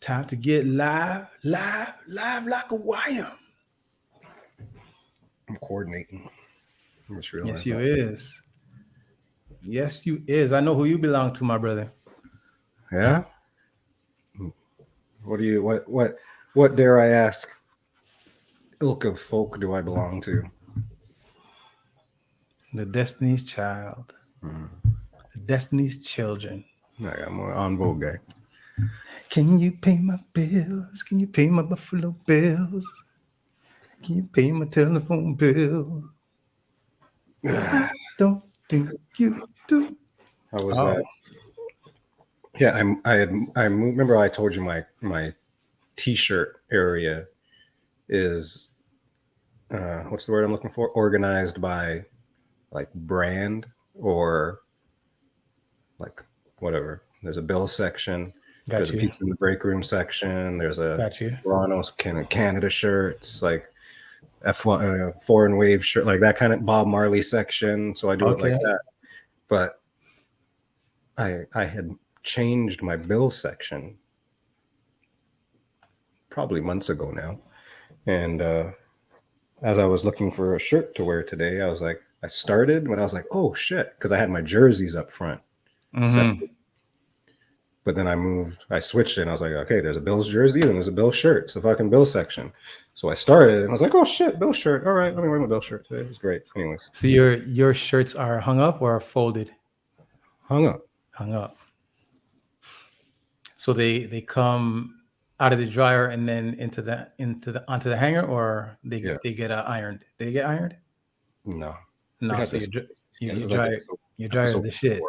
Time to get live like a wire. I'm coordinating. I just Yes, realized you that. is. Yes, you is. I know who you belong to, my brother. Yeah. What dare I ask? Ilk of folk do I belong to? The Destiny's Child. The Destiny's Children. I'm an on vogue guy. Can you pay my bills? Can you pay my Buffalo Bills? Can you pay my telephone bill? I don't think you do. How was that? Yeah, I moved. Remember, I told you my T-shirt area is what's the word I'm looking for? Organized by like brand or like whatever. There's a bill section. Got There's you. a pizza in the break room section. There's a Got you. Toronto's Canada shirts, like F1 foreign wave shirt, like that kind of Bob Marley section. So I do it like that. But I had changed my bill section probably months ago now. And as I was looking for a shirt to wear today, I was like, I started when I was like, oh shit, because I had my jerseys up front. But then I switched it and I was like, okay, there's a Bills jersey and there's a Bills shirt. It's a fucking Bills section. So I started and I was like, oh shit, Bills shirt. All right, let me wear my Bills shirt today. It was great. Anyways. So your shirts are hung up or folded? Hung up. Hung up. So they come out of the dryer and then onto the hanger, or they get ironed. They get ironed? No. No. So your dryer is the shit.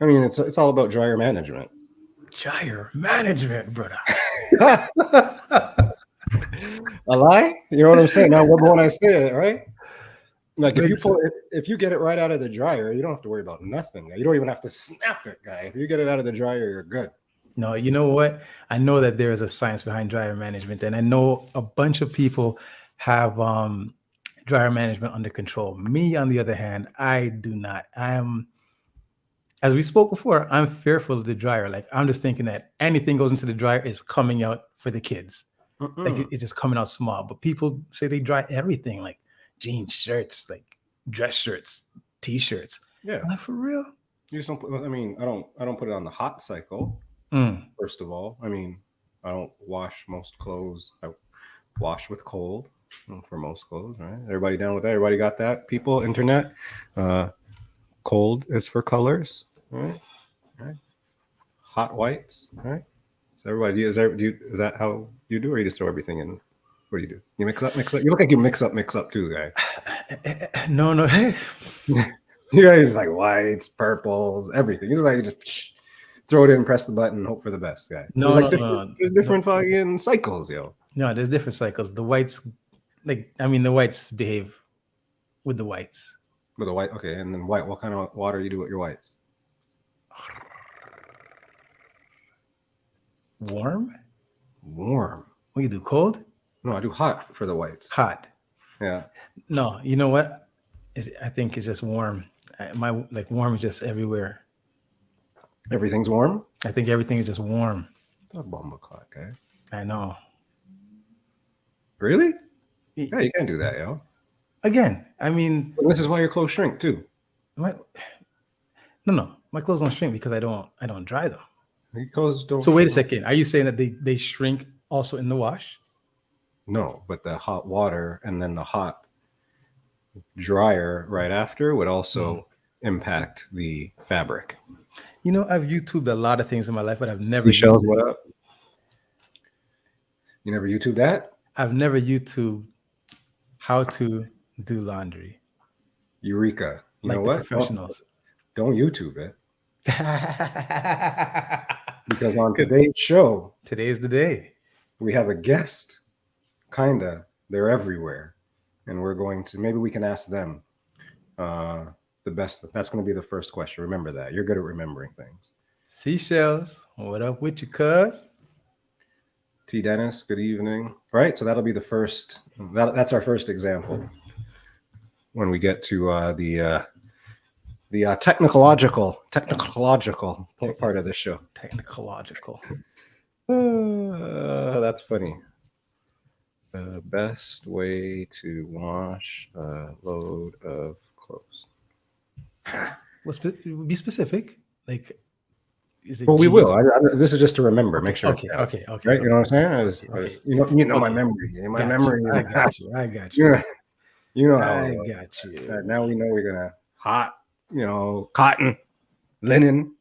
I mean, it's all about dryer management. Dryer management, brother. A lie? You know what I'm saying? Now, when I say it, right? Like if you get it right out of the dryer, you don't have to worry about nothing. You don't even have to snap it, guy. If you get it out of the dryer, you're good. No, you know what? I know that there is a science behind dryer management, and I know a bunch of people have dryer management under control. Me, on the other hand, I do not. I am, as we spoke before, I'm fearful of the dryer. Like, I'm just thinking that anything goes into the dryer is coming out for the kids. Like it's just coming out small. But people say they dry everything, like jeans, shirts, like dress shirts, t-shirts. Yeah. I'm like, for real? You just don't put, I mean, I don't put it on the hot cycle. First of all, I mean, I don't wash most clothes. I wash with cold for most clothes, right? Everybody down with that? Everybody got that? People, internet, cold is for colors, right? Hot whites, right? So everybody, is that how you do, or you just throw everything in? What do you do? You mix up? You look like you mix up too, guy. No. You guys like whites, purples, everything. You just throw it in, press the button, hope for the best, guy. No, there's different fucking cycles, yo. No, there's different cycles. The whites, the whites behave with the whites. With the white, okay. And then white, what kind of water you do with your whites? Warm. What you do? Cold? No, I do hot for the whites. Hot. Yeah. No, you know what? I think it's just warm. Warm is just everywhere. Everything's warm? I think everything is just warm. It's a bomba clock, guy. I know. Really? Yeah, you can't do that, yo. Again, I mean, but this is why your clothes shrink too. No, my clothes don't shrink because I don't dry them. Your clothes don't. So wait a second. Are you saying that they shrink also in the wash? No, but the hot water and then the hot dryer right after would also impact the fabric. You know, I've YouTubed a lot of things in my life, but I've never. Seashells, what up? You never YouTube that? I've never YouTubed how to do laundry. Eureka! You know what? Professionals. Don't YouTube it. Because on today's show, today is the day. We have a guest. Kinda. They're everywhere. And we're going to, maybe we can ask them the best. That's going to be the first question. Remember that. You're good at remembering things. Seashells, what up with you, cuz? T. Dennis, good evening. Right? So that'll be the first. That's our first example. When we get to the technological part of the show. Technological. That's funny. The best way to wash a load of clothes. Be specific. Like, is it Well, we will. jeans? This is just to remember. Okay, Make sure okay, it's down. okay, okay, Right? You okay, know what I'm saying? okay, You know my okay. memory. My Got you. memory. I got you. I got You you. know, you know how I got you. now we know we're gonna hot. You know, cotton, linen.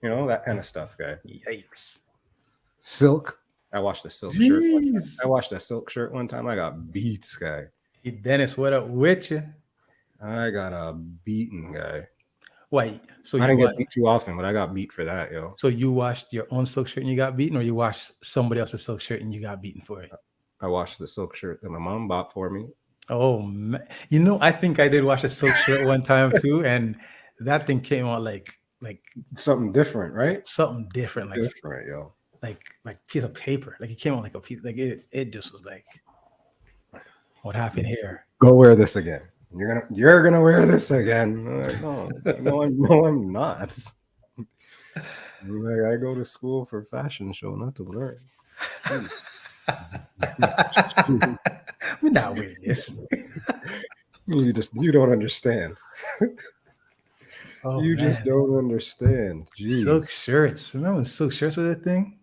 You know that kind of stuff, guy. Yikes. Silk. I watched a silk shirt. Jeez. I watched a silk shirt one time. I got beats, guy. Hey, Dennis, what up with you? I got a beaten guy. Wait, so I you didn't get beat too often, but I got beat for that, yo. so you washed your own silk shirt and you got beaten, or you washed somebody else's silk shirt and you got beaten for it? I washed the silk shirt that my mom bought for me. Oh man. You know, I think I did wash a silk shirt one time too, and that thing came out like Something different, right? something different, like Different, yo. like piece of paper. Like it came out like a piece, like it just was like, what happened here? Go wear this again. You're gonna wear this again. I'm like, no, I'm not. I'm like, I go to school for fashion show, not to learn. We're not wearing this. You don't understand. Oh, You man. just don't understand. Jeez. Silk shirts. Remember when silk shirts was a thing?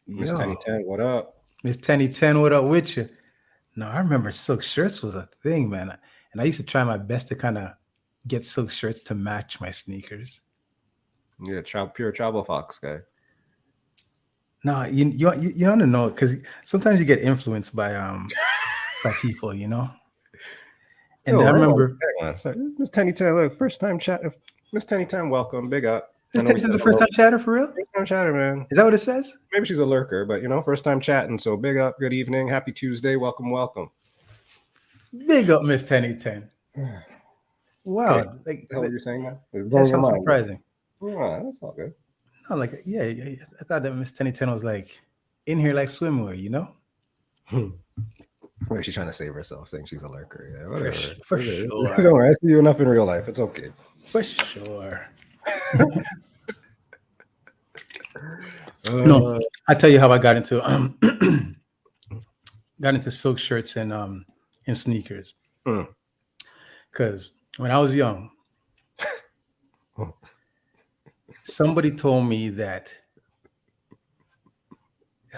Miss Yo, Tenny 10, what up? Miss Tenny 10, what up with you? No, I remember silk shirts was a thing, man. And I used to try my best to kind of get silk shirts to match my sneakers. You're a pure travel fox guy. No, you want to know, because sometimes you get influenced by people, you know. And I remember Miss Tenny 10, look, first time chat. Miss Tenny 10, welcome, big up. Miss Tenny 10's the first time chatter for real. First time chatter, man. Is that what it says? Maybe she's a lurker, but you know, first time chatting. So big up, good evening, happy Tuesday, welcome, welcome. Big up, Miss Tenny 10. Wow, Okay. like The hell are you saying that? that sounds surprising. Oh, that's all good. No, like yeah, I thought that Miss Tenny 10 was like in here like swimwear, you know. Wait, she's trying to save herself, saying she's a lurker. Yeah, For whatever. sure. Don't worry, I see you enough in real life. It's okay. For sure. No, I tell you how I got into silk shirts and sneakers. Because when I was young, somebody told me that.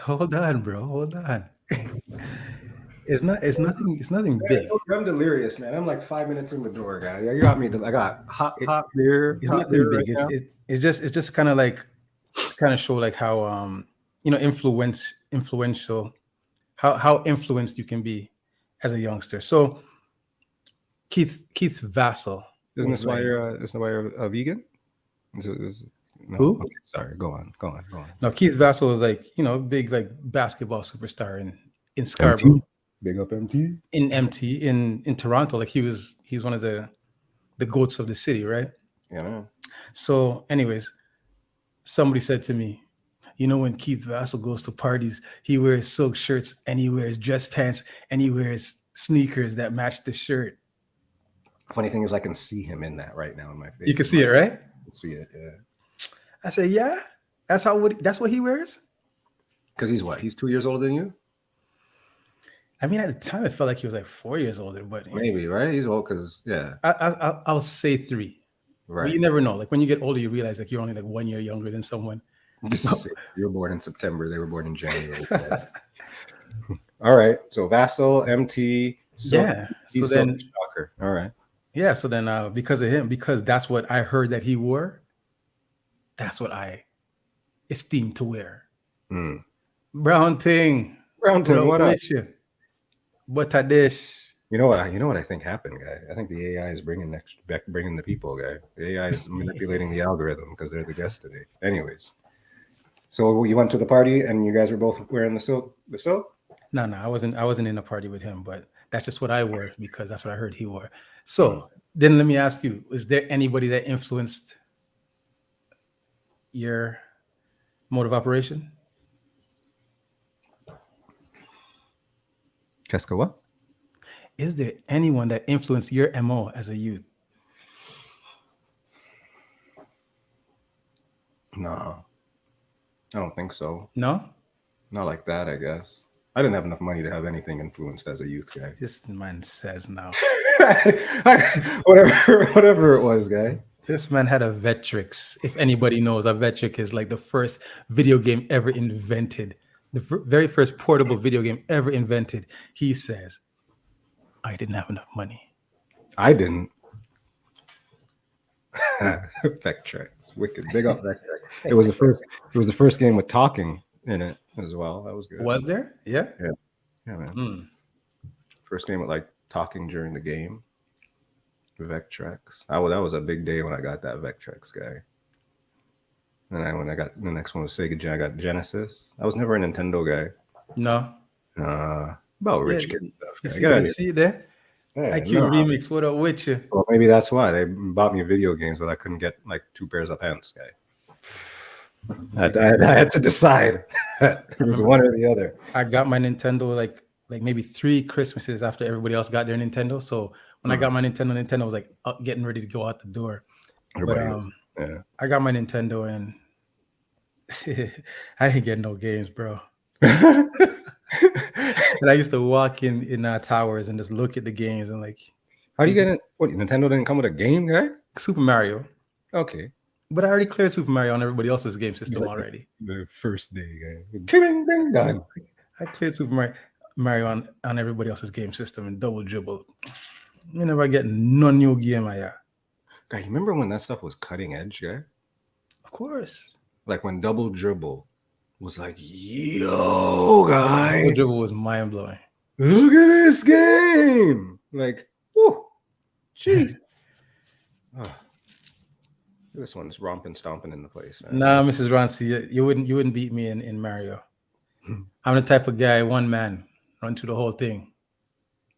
Hold on, bro. Hold on. It's nothing big. I'm delirious, man. I'm like 5 minutes in the door, guy. You got me. I got hot beer. It's hot nothing beer big. right It's just kind of like show like how influential how influenced you can be as a youngster. So Keith Vassell. Isn't this why you're a vegan? No. Who? Okay, sorry, go on. No, Keith Vassell is like, big like basketball superstar in Scarborough. MT. Big up MT. In Toronto. Like he's one of the goats of the city, right? Yeah, man. So anyways, somebody said to me, when Keith Vassell goes to parties, he wears silk shirts and he wears dress pants and he wears sneakers that match the shirt. Funny thing is, I can see him in that right now in my face. You can see it, right? I can see it, yeah. I said, yeah, that's what he wears. Because he's what? He's 2 years older than you? I mean, at the time, it felt like he was like 4 years older, but maybe, right? He's old because, yeah. I'll say 3. Right. But you never know. Like when you get older, you realize like you're only like 1 year younger than someone. You were born in September. They were born in January. All right. So Vassell, MT. Yeah. He's so then shocker. All right. Yeah. So then because of him, because that's what I heard that he wore, that's what I esteem to wear. Brown Ting, what up? What a dish. You know what I think happened, guy? I think the AI is bringing the people, guy. The AI is manipulating the algorithm because they're the guests today. Anyways, so you went to the party and you guys were both wearing the silk? No, I wasn't in a party with him, but that's just what I wore because that's what I heard he wore. So then let me ask you, is there anybody that influenced your mode of operation? Qu'est-ce que what? Is there anyone that influenced your MO as a youth? No. I don't think so. No? Not like that, I guess. I didn't have enough money to have anything influenced as a youth guy. This man says now. Whatever it was, guy. This man had a Vectrex. If anybody knows, a Vectrex is like the first video game ever invented. The very first portable video game ever invented. He says, I didn't have enough money. I didn't. Vectrex, wicked, big up Vectrex. It was the first game with talking in it as well. That was good. Was there? Yeah. Yeah, man. First game with like talking during the game. Vectrex. That was a big day when I got that Vectrex, guy. And when I got the next one was Sega. I got Genesis. I was never a Nintendo guy. No. About rich kid stuff. You see there? IQ Remix, what up with you? Well, maybe that's why they bought me video games, but I couldn't get like 2 pairs of pants, guy. I had to decide. It was one or the other. I got my Nintendo like maybe 3 Christmases after everybody else got their Nintendo. So when I got my Nintendo was like getting ready to go out the door. But I got my Nintendo and I didn't get no games, bro. And I used to walk in towers and just look at the games and like. How do you get it? What, Nintendo didn't come with a game, guy? Super Mario. Okay. But I already cleared Super Mario on everybody else's game system already. The first day, guy. Done. I cleared Super Mario on everybody else's game system and double dribble. You never get no new game, Guy, you remember when that stuff was cutting edge, guy? Of course. Like when double dribble was like, yo, guy. Double dribble was mind blowing. Look at this game. Like, whoo, jeez. This one's romping, stomping in the place, man. Nah, Mrs. Ronci, you wouldn't beat me in Mario. I'm the type of guy, one man, run through the whole thing.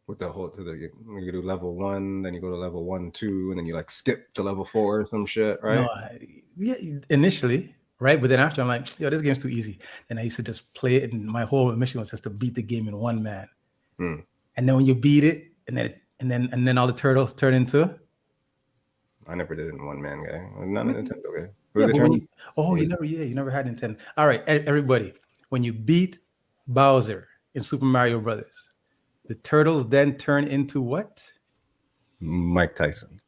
With the whole you do level 1, then you go to level 1, 2, and then you like skip to level 4 or some shit, right? No, initially, right? But then after I'm like, yo, this game's too easy. Then I used to just play it, and my whole mission was just to beat the game in one man. And then when you beat it, and then all the turtles turn into. I never did it in one man, guy. I'm not a Nintendo guy. Yeah, but you never had Nintendo. All right, everybody, when you beat Bowser in Super Mario Brothers, the turtles then turn into what? Mike Tyson.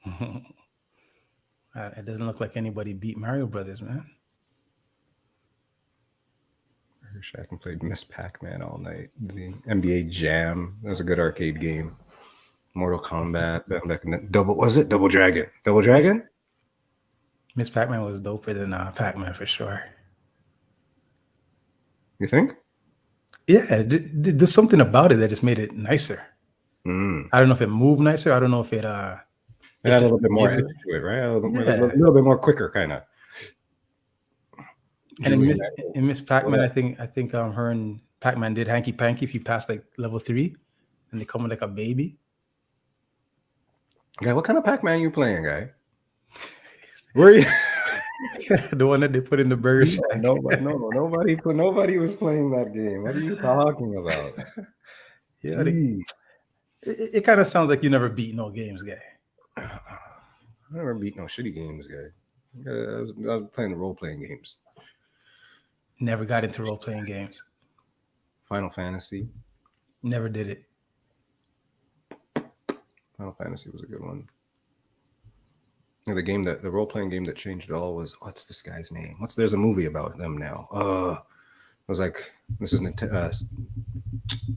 It doesn't look like anybody beat Mario Brothers, man. I wish I can play Miss Pac-Man all night. The NBA Jam. That was a good arcade game. Mortal Kombat. Double Dragon? Double Dragon? Miss Pac-Man was doper than Pac-Man for sure. You think? Yeah, there's something about it that just made it nicer. I don't know if it moved nicer. I don't know if it. It had a little bit more edge to it, right? A little bit more quicker, kind of. And in Miss Pac-Man, I think her and Pac-Man did hanky panky if you passed like level 3, and they come with like a baby. Guy, what kind of Pac-Man you playing, guy? Where are you? The one that they put in the burger shack. Nobody was playing that game. What are you talking about? Yeah, it kind of sounds like you never beat no games, guy. I never beat no shitty games, guy. I was playing role-playing games. Never got into role-playing games. Final Fantasy. Never did it. Final Fantasy was a good one. Yeah, the role-playing game that changed it all was, what's this guy's name? There's a movie about them now. It was like, this is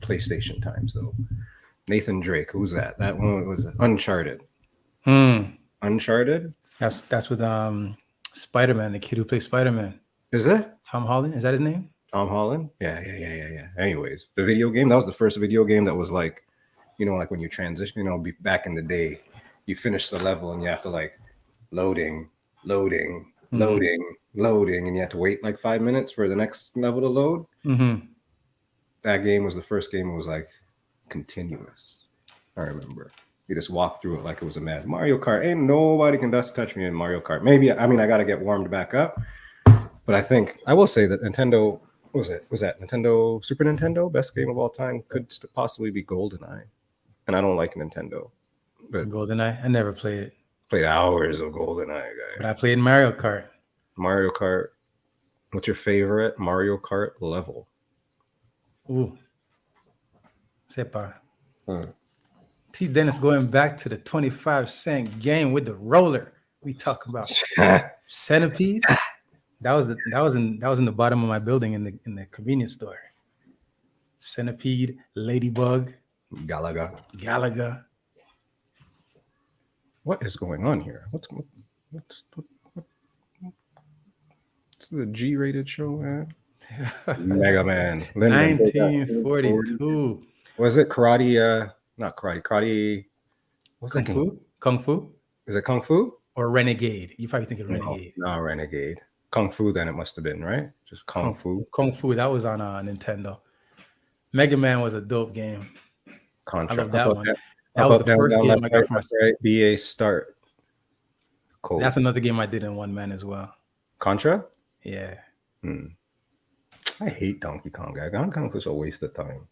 PlayStation times though. Nathan Drake, who's that? That one was Uncharted. Uncharted? That's with Spider-Man, the kid who plays Spider-Man. Is it? Tom Holland? Is that his name? Tom Holland? Yeah. Anyways, the video game, that was the first video game that was like, like when you transition, back in the day, you finish the level and you have to like loading, and you have to wait like 5 minutes for the next level to load. That game was the first game that was like continuous. I remember. You just walk through it like it was a mad Mario Kart. Ain't nobody can touch me in Mario Kart. Maybe, I got to get warmed back up. But I think, I will say that Nintendo, was that Nintendo, Super Nintendo, best game of all time, could possibly be GoldenEye. And I don't like Nintendo. But GoldenEye? I never played it. Played hours of GoldenEye, guy. But I played Mario Kart. Mario Kart. What's your favorite Mario Kart level? Ooh, sepa. T. Dennis going back to the 25-cent game with the roller. We talk about Centipede. That was in the bottom of my building in the convenience store. Centipede, Ladybug, Galaga. What is going on here? What's the G-rated show, man? Mega Man. 1942. Was it karate? Not karate. Karate. What's Kung that game? Fu? Kung Fu? Is it Kung Fu? Or Renegade? You probably think of Renegade. No, Renegade. Kung Fu, then it must have been, right? Just Kung Fu. Kung Fu, that was on Nintendo. Mega Man was a dope game. Contra. I love that one. That was the first game I got for myself. Right. BA Start. Cool. That's another game I did in one man as well. Contra? Yeah. I hate Donkey Kong, guy. Donkey Kong's such a waste of time.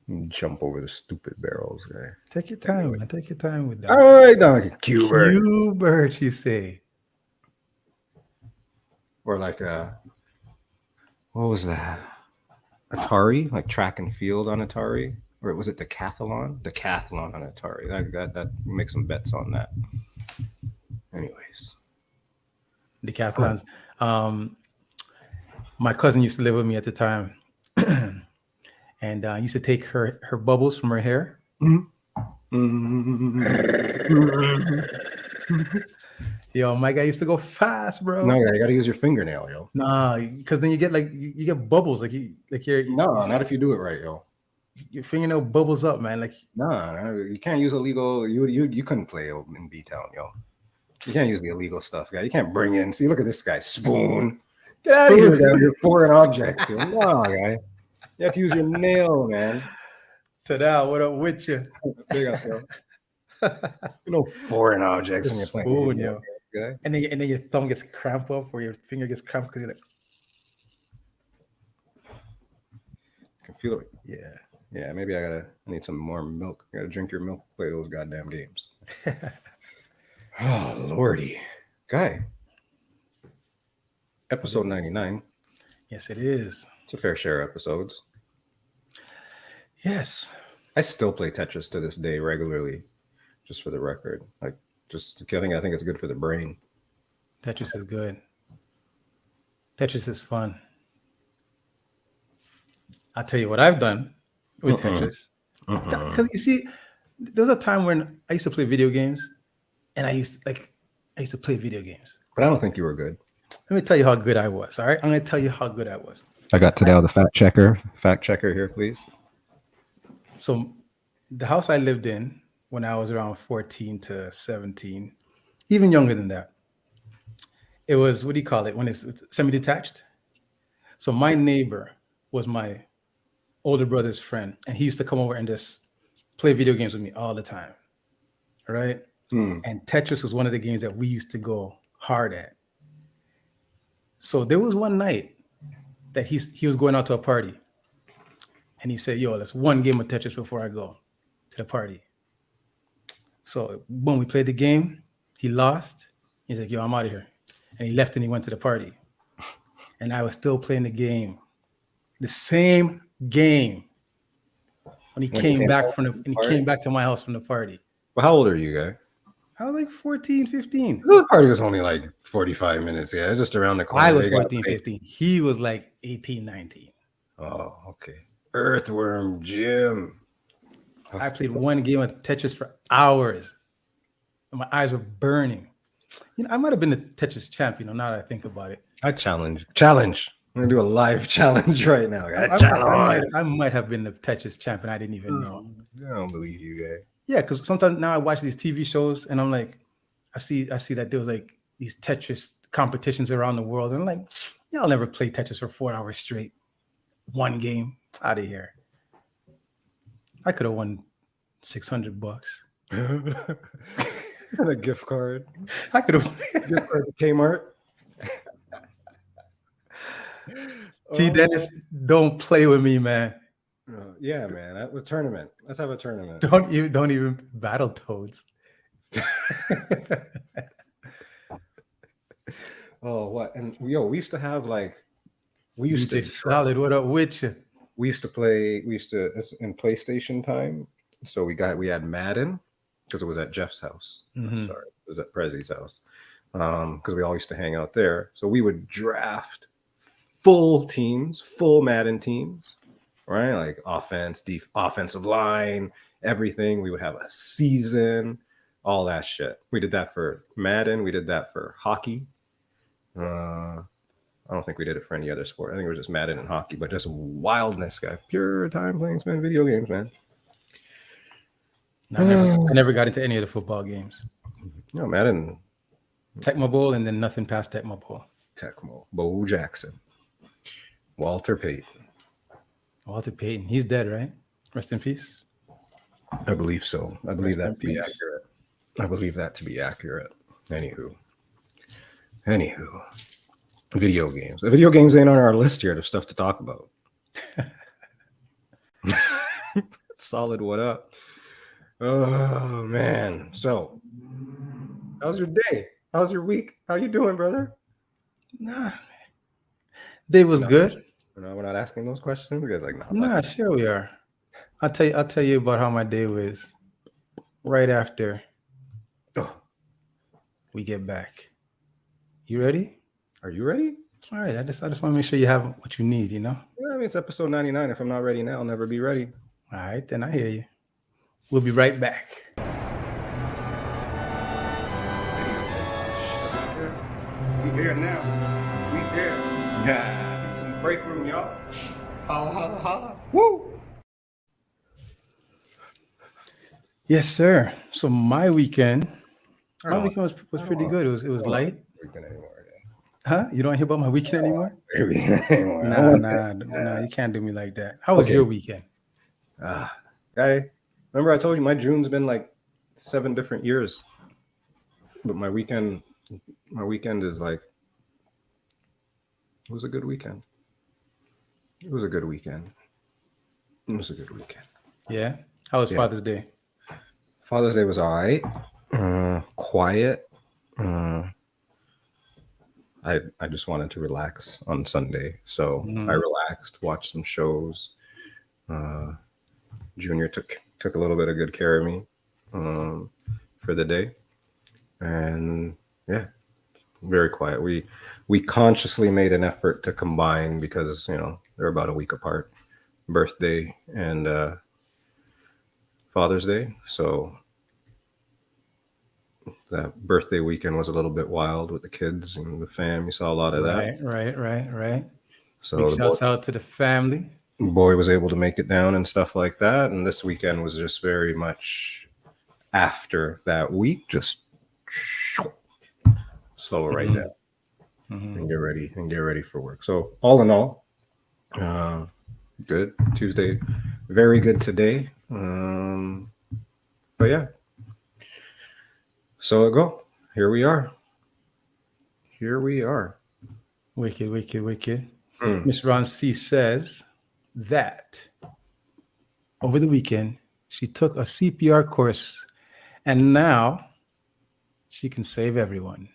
You jump over the stupid barrels, guy. Take your time, man. Take your time with that. All right, Donkey. Q-Bert. Q-Bert, you say. Or like, what was that? Atari? Like track and field on Atari? Or was it Decathlon? Decathlon on Atari. That make some bets on that. Anyways. Decathlons. My cousin used to live with me at the time. And I used to take her bubbles from her hair. Yo, my guy used to go fast, bro. No, you gotta use your fingernail, yo. Nah, because then you get you get bubbles, not if you do it right, yo. Your fingernail bubbles up, man. Like you can't use illegal. You couldn't play in B-Town, yo. You can't use the illegal stuff, guy. You can't bring in. See, look at this guy, spoon. Get out of here, your foreign object. Yo. No, guy. You have to use your nail, man. Ta-da, what up with you? Big up, yo. No foreign objects in your spoon, yo. Okay? And then your thumb gets cramped up, or your finger gets cramped because you're like. I can feel it. Yeah. Maybe I need some more milk. I gotta drink your milk. Play those goddamn games. Oh lordy, guy. Episode 99. Yes, it is. It's a fair share of episodes. Yes. I still play Tetris to this day regularly, just for the record. Like, just I think it's good for the brain. Tetris is good. Tetris is fun. I'll tell you what I've done with Tetris. Because you see, there was a time when I used to play video games, and I used to play video games. But I don't think you were good. Let me tell you how good I was. All right, I'm going to tell you how good I was. I got to know the fact checker. Fact checker here, please. So, the house I lived in when I was around 14 to 17, even younger than that, it was, what do you call it, when it's semi-detached? So my neighbor was my older brother's friend, and he used to come over and just play video games with me all the time, right? And Tetris was one of the games that we used to go hard at. So there was one night that he was going out to a party, and he said, yo, let's one game of Tetris before I go to the party. So when we played the game, he lost. He's like, yo, I'm out of here. And he left and he went to the party. And I was still playing the game. The same game. When he came back to my house from the party. Well, how old are you, guy? I was like 14, 15. The party was only like 45 minutes. Yeah, it was just around the corner. I was 14, 15. He was like 18, 19. Oh, okay. Earthworm Jim. I played one game of Tetris for hours. And my eyes were burning. You know, I might have been the Tetris champ, now that I think about it. I challenge. I'm going to do a live challenge right now. I might have been the Tetris champ and I didn't even know. I don't believe you, guy. Yeah, because sometimes now I watch these TV shows and I'm like, I see that there was like these Tetris competitions around the world. And I'm like, y'all never play Tetris for 4 hours straight. One game. Out of here. I could have won $600. And a gift card. I could have gift card to Kmart. T. Dennis, don't play with me, man. Yeah, man. A tournament. Let's have a tournament. Don't even battle toads. Oh, what? And we used to have like we used DJ to Solid, what up with you? we used to play in PlayStation time. So we had Madden because it was at Jeff's house. Mm-hmm. Sorry, it was at Prezzy's house. Because we all used to hang out there. So we would draft full teams, full Madden teams, right? Like offensive line, everything. We would have a season, all that shit. We did that for Madden. We did that for hockey. I don't think we did it for any other sport. I think it was just Madden and hockey, but just wildness, guy. Pure time playing, man. Video games, man. I never got into any of the football games. No, Madden. Tecmo Bowl and then nothing past Tecmo Bowl. Tecmo. Bo Jackson. Walter Payton. Walter Payton. He's dead, right? Rest in peace. I believe so. I believe that to be accurate. I believe that to be accurate. Anywho. Video games. The video games ain't on our list here. There's stuff to talk about. Solid, what up? Oh, man. So, how's your day? How's your week? How you doing, brother? Nah. Day was good. No, we're not asking those questions. You guys like, nah, sure we are. I'll tell you about how my day was right after we get back. You ready? Are you ready? All right. I just want to make sure you have what you need, you know? Yeah, I mean, it's episode 99. If I'm not ready now, I'll never be ready. All right, then I hear you. We'll be right back. We here now. We here. Yeah. It's in the break room, y'all. Holla, holla, holla. Woo! Yes, sir. So my weekend was pretty good. It was light. Weekend anymore. Huh? You don't hear about my weekend anymore? Nah, you can't do me like that. How was your weekend? Guy, remember I told you my June's been like 7 different years. But my weekend is like, it was a good weekend. Yeah. How was Father's Day? Father's Day was all right. Quiet. I just wanted to relax on Sunday. So I relaxed, watched some shows. Junior took a little bit of good care of me for the day. And yeah, very quiet. We consciously made an effort to combine because, they're about a week apart, birthday and Father's Day. So that birthday weekend was a little bit wild with the kids and the fam. You saw a lot of that. Right. So big shouts out to the family. The boy was able to make it down and stuff like that. And this weekend was just very much after that week, just slow it right down and get ready for work. So all in all, good. Tuesday, very good today. But yeah. So go. Here we are. Wicked. Miss Ron C says that over the weekend she took a CPR course and now she can save everyone.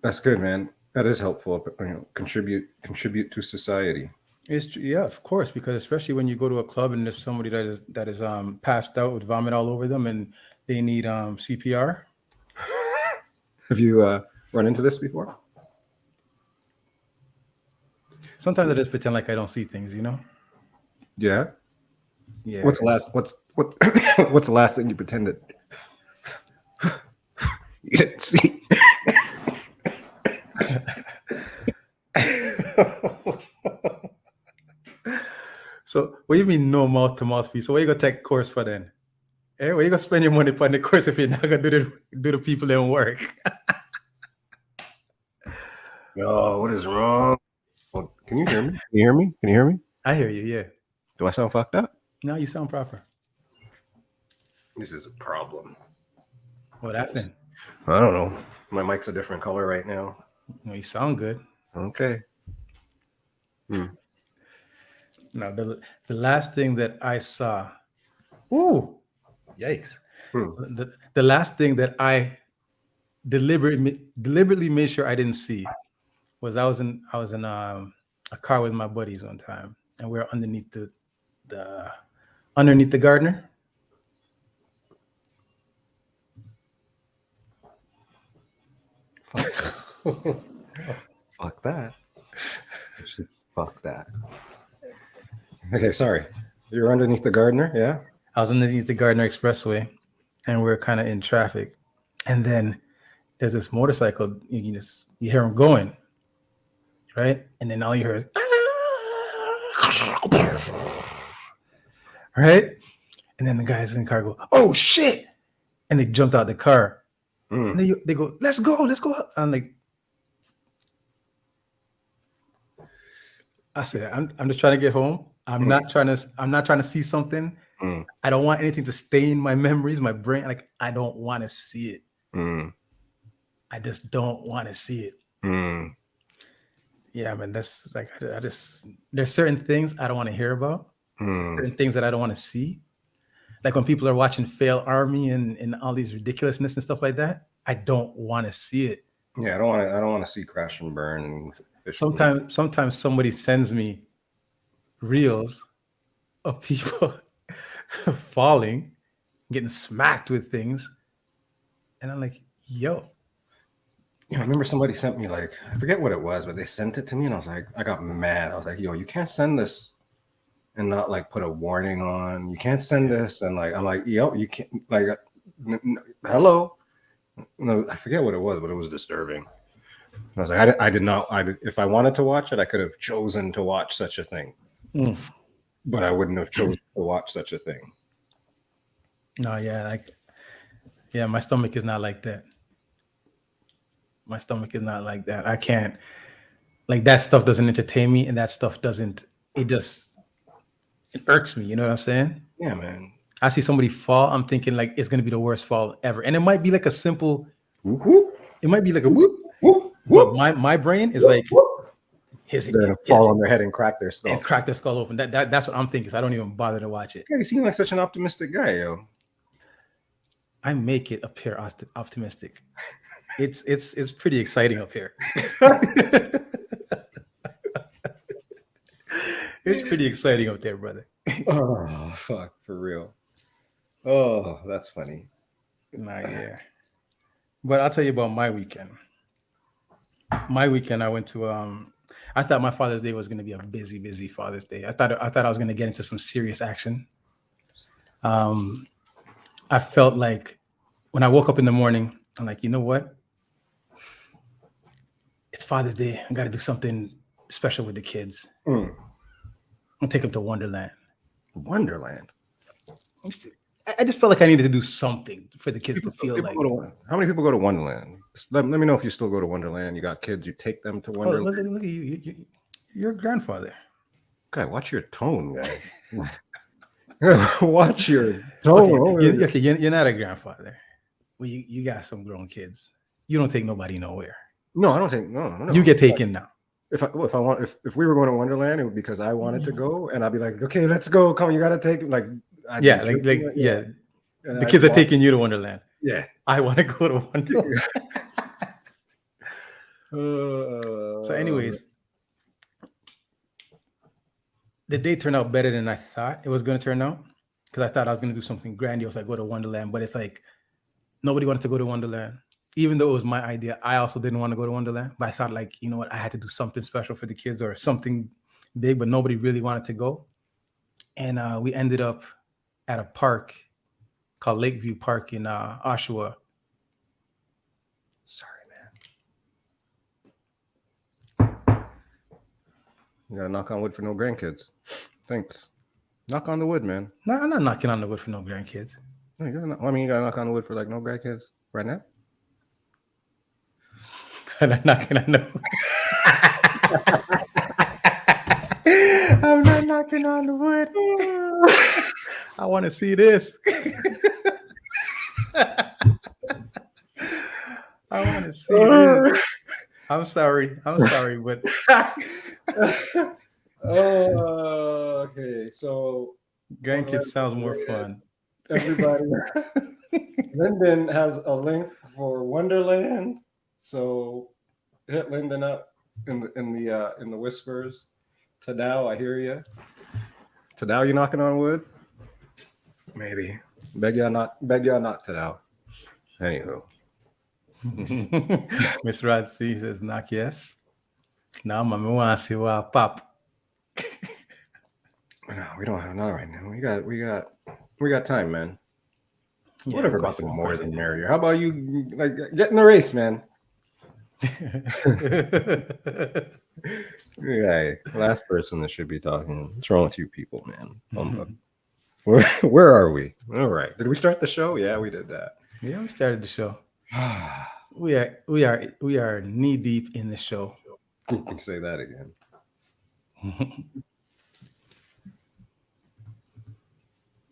That's good, man. That is helpful. Contribute to society. Yeah, of course, because especially when you go to a club and there's somebody that is passed out with vomit all over them and they need CPR. Have you run into this before? Sometimes I just pretend like I don't see things, Yeah. Yeah. What's the last thing you pretended you didn't see? So what do you mean no mouth to mouth fee? So what you gonna take course for then? Where you gonna spend your money on the course if you're not gonna do the people that work? No, what is wrong? Well, can you hear me? Can you hear me? I hear you, yeah. Do I sound fucked up? No, you sound proper. This is a problem. What happened? I don't know. My mic's a different color right now. No, you sound good. Okay. No, the last thing that I saw. Ooh, yikes. The last thing that I deliberately made sure I didn't see was I was in a car with my buddies one time, and we were underneath the gardener. Fuck that. Fuck that. Okay, sorry. You're underneath the gardener, yeah? I was underneath the Gardner Expressway, and we were kind of in traffic, and then there's this motorcycle. You hear him going, right, and then all you hear is right, and then the guys in the car go, "Oh shit!" and they jumped out the car. And they go, let's go. I'm like, I said, I'm just trying to get home. I'm not trying to see something. I don't want anything to stain my memories, my brain. Like, I don't want to see it. I just don't want to see it. Yeah, man, that's like, there's certain things I don't want to hear about. Certain things that I don't want to see. Like when people are watching Fail Army and all these ridiculousness and stuff like that, I don't want to see it. Yeah, I don't want to see crash and burn. And sometimes somebody sends me reels of people falling, getting smacked with things, and I'm like, yo. I remember somebody sent me, like, I forget what it was, but they sent it to me, and I was like, I got mad. I was like, yo, you can't send this and not like put a warning on. You can't send this, and like I'm like, yo, you can't, like, hello. No, I forget what it was, but it was disturbing. I was like, I did not. If I wanted to watch it, I could have chosen to watch such a thing, but I wouldn't have chosen to watch such a thing. No, yeah, my stomach is not like that. My stomach is not like that. I can't, like, that stuff doesn't entertain me, and that stuff doesn't. It irks me. You know what I'm saying? Yeah, man. I see somebody fall, I'm thinking like it's gonna be the worst fall ever, and it might be like a simple. Whoop, it might be like a whoop, whoop, but my brain is like, they're gonna fall on their head and crack their skull. And crack their skull open. That's what I'm thinking. So I don't even bother to watch it. Yeah, you seem like such an optimistic guy, yo. I make it appear optimistic. It's pretty exciting up here. It's pretty exciting up there, brother. Oh, fuck, for real. Oh, that's funny. Nah, yeah. But I'll tell you about my weekend. My weekend, I went to I thought my Father's Day was going to be a busy Father's Day. I thought I was going to get into some serious action. I felt like when I woke up in the morning, I'm like, you know what? It's Father's Day. I got to do something special with the kids. I'm gonna take them to Wonderland. Wonderland. I just felt like I needed to do something for the kids to feel like. How many people go to Wonderland? Let me know if you still go to Wonderland. You got kids, you take them to Wonderland. Look at you. You're a grandfather. Okay, watch your tone, guy. Watch your tone. Okay, you're not a grandfather. Well, you got some grown kids. You don't take nobody nowhere. No, I don't take no. You get taken now. If we were going to Wonderland, it would be because I wanted to go, and I'd be like, okay, let's go. Come, you got to take like. The kids are taking you to Wonderland. Yeah, I want to go to Wonderland. So, anyways, the day turned out better than I thought it was going to turn out, because I thought I was going to do something grandiose, like go to Wonderland. But it's like nobody wanted to go to Wonderland. Even though it was my idea, I also didn't want to go to Wonderland. But I thought, like, you know what, I had to do something special for the kids or something big, but nobody really wanted to go. And we ended up at a park called Lakeview Park in Oshawa. Sorry, man. You gotta knock on wood for no grandkids. Thanks. Knock on the wood, man. No, I'm not knocking on the wood for no grandkids. No, you gotta knock on the wood for like no grandkids right now. I'm not knocking on the wood. I'm not knocking on the wood. I want to see this. I want to see this. I'm sorry, but okay. So grandkids sounds more fun. everybody. Lyndon has a link for Wonderland, so hit Lyndon up in the whispers. Tadao, I hear you. Tadao, you knocking on wood? Maybe. Beg ya not, Tadao. Anywho. Miss Rod C says, knock yes. Now, I want to see what pop. No, we don't have none right now. We got time, man. Yeah, Whatever of about course, the of more course the I do. merrier. How about you like get in the race, man? Right. Last person that should be talking. What's wrong with you people, man? Where are we? All right. Did we start the show? Yeah, we did that. Yeah, we started the show. We are knee deep in the show. You can say that again.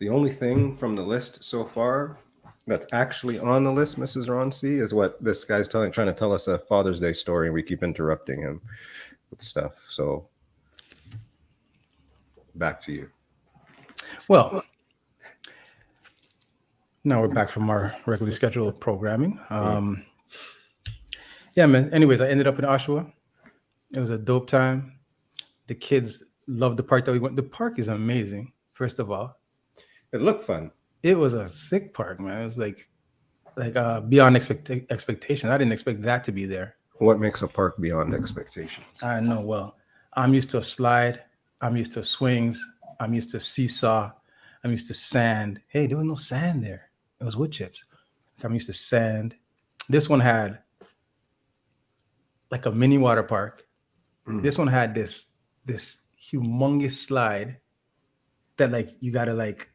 The only thing from the list so far that's actually on the list, Mrs. Ron C, is what this guy's trying to tell us a Father's Day story, and we keep interrupting him with stuff. So back to you. Well, now we're back from our regularly scheduled programming. Yeah, man. Anyways, I ended up in Oshawa. It was a dope time. The kids loved the park that we went. The park is amazing, first of all. It looked fun. It was a sick park, man. It was like beyond expectation. I didn't expect that to be there. What makes a park beyond expectations? I know. Well, I'm used to a slide. I'm used to swings. I'm used to seesaw. I'm used to sand. Hey, there was no sand there. It was wood chips. I'm used to sand. This one had like a mini water park. This one had this humongous slide that like you gotta like,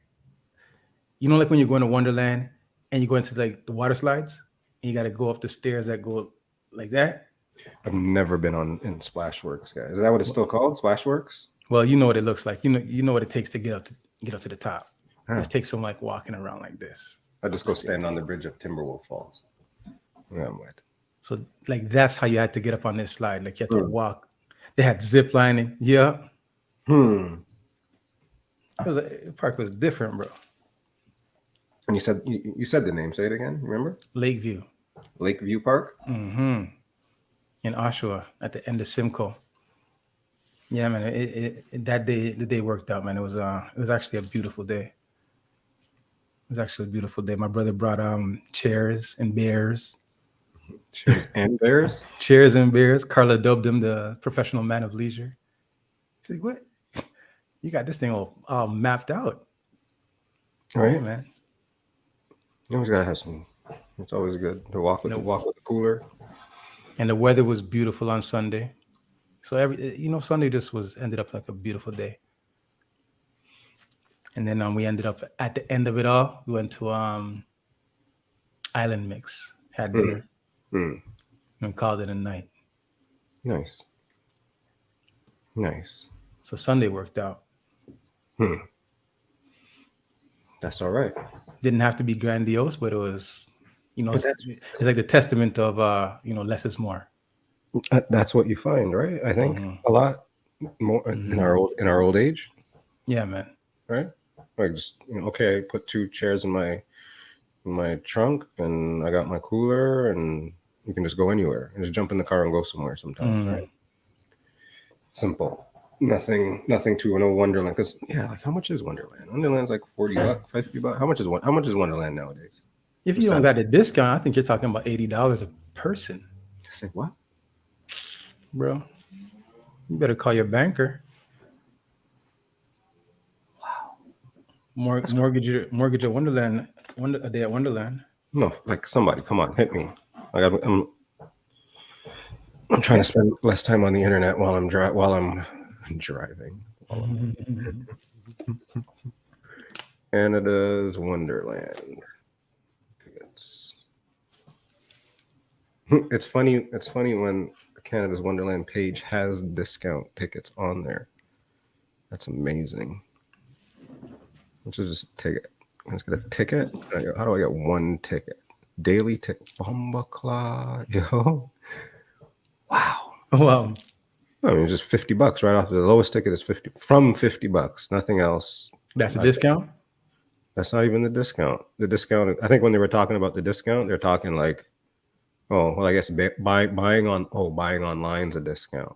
you know, like when you go into Wonderland and you go into like the water slides and you gotta go up the stairs that go like that. I've never been in Splashworks, guys. Is that what it's still called? Splashworks? Well, you know what it looks like. You know what it takes to get up to the top. It just takes some like walking around like this. I just go stand on the bridge of Timberwolf Falls. Yeah, I'm wet. So like that's how you had to get up on this slide. Like you had to walk. They had zip lining. Yeah. The park was different, bro. And you said the name. Say it again. Remember? Lakeview Park. In Oshawa at the end of Simcoe. Yeah, man. The day worked out, man. It was actually a beautiful day. It was actually a beautiful day. My brother brought chairs and bears. Chairs and bears? Chairs and bears. Carla dubbed him the professional man of leisure. She's like, what? You got this thing all mapped out. Right, yeah, man. You always gotta have some. It's always good to walk with the cooler. And the weather was beautiful on Sunday. So Sunday just ended up like a beautiful day. And then we ended up at the end of it all, we went to Island Mix, had dinner, and called it a night. Nice. So Sunday worked out. That's all right. Didn't have to be grandiose, but it was, it's like the testament of less is more. That's what you find, right? I think a lot more in our old age. Yeah, man. Right? Like just okay, I put 2 chairs in my trunk, and I got my cooler, and you can just go anywhere and just jump in the car and go somewhere sometimes, right? Simple. Nothing to no Wonderland. Because like how much is Wonderland? Wonderland's like $40, $50. How much is Wonderland nowadays? If you don't got a discount, I think you're talking about $80 a person. Say what? Bro, you better call your banker. Wow. Mortgage at Wonderland. A day at Wonderland. No, like somebody, come on, hit me. I'm trying to spend less time on the internet while I'm driving. Canada's Wonderland tickets. It's funny when Canada's Wonderland page has discount tickets on there. That's amazing. Let's just take it. Let's get a ticket. How do I get 1 ticket? Daily ticket. Bombaclaw. Yo. Wow. Wow. I mean, just $50 right off. The lowest ticket is $50 from $50. Nothing else. That's a discount? That's not even the discount. The discount, I think when they were talking about the discount, they're talking like, oh, well, I guess buying online's a discount.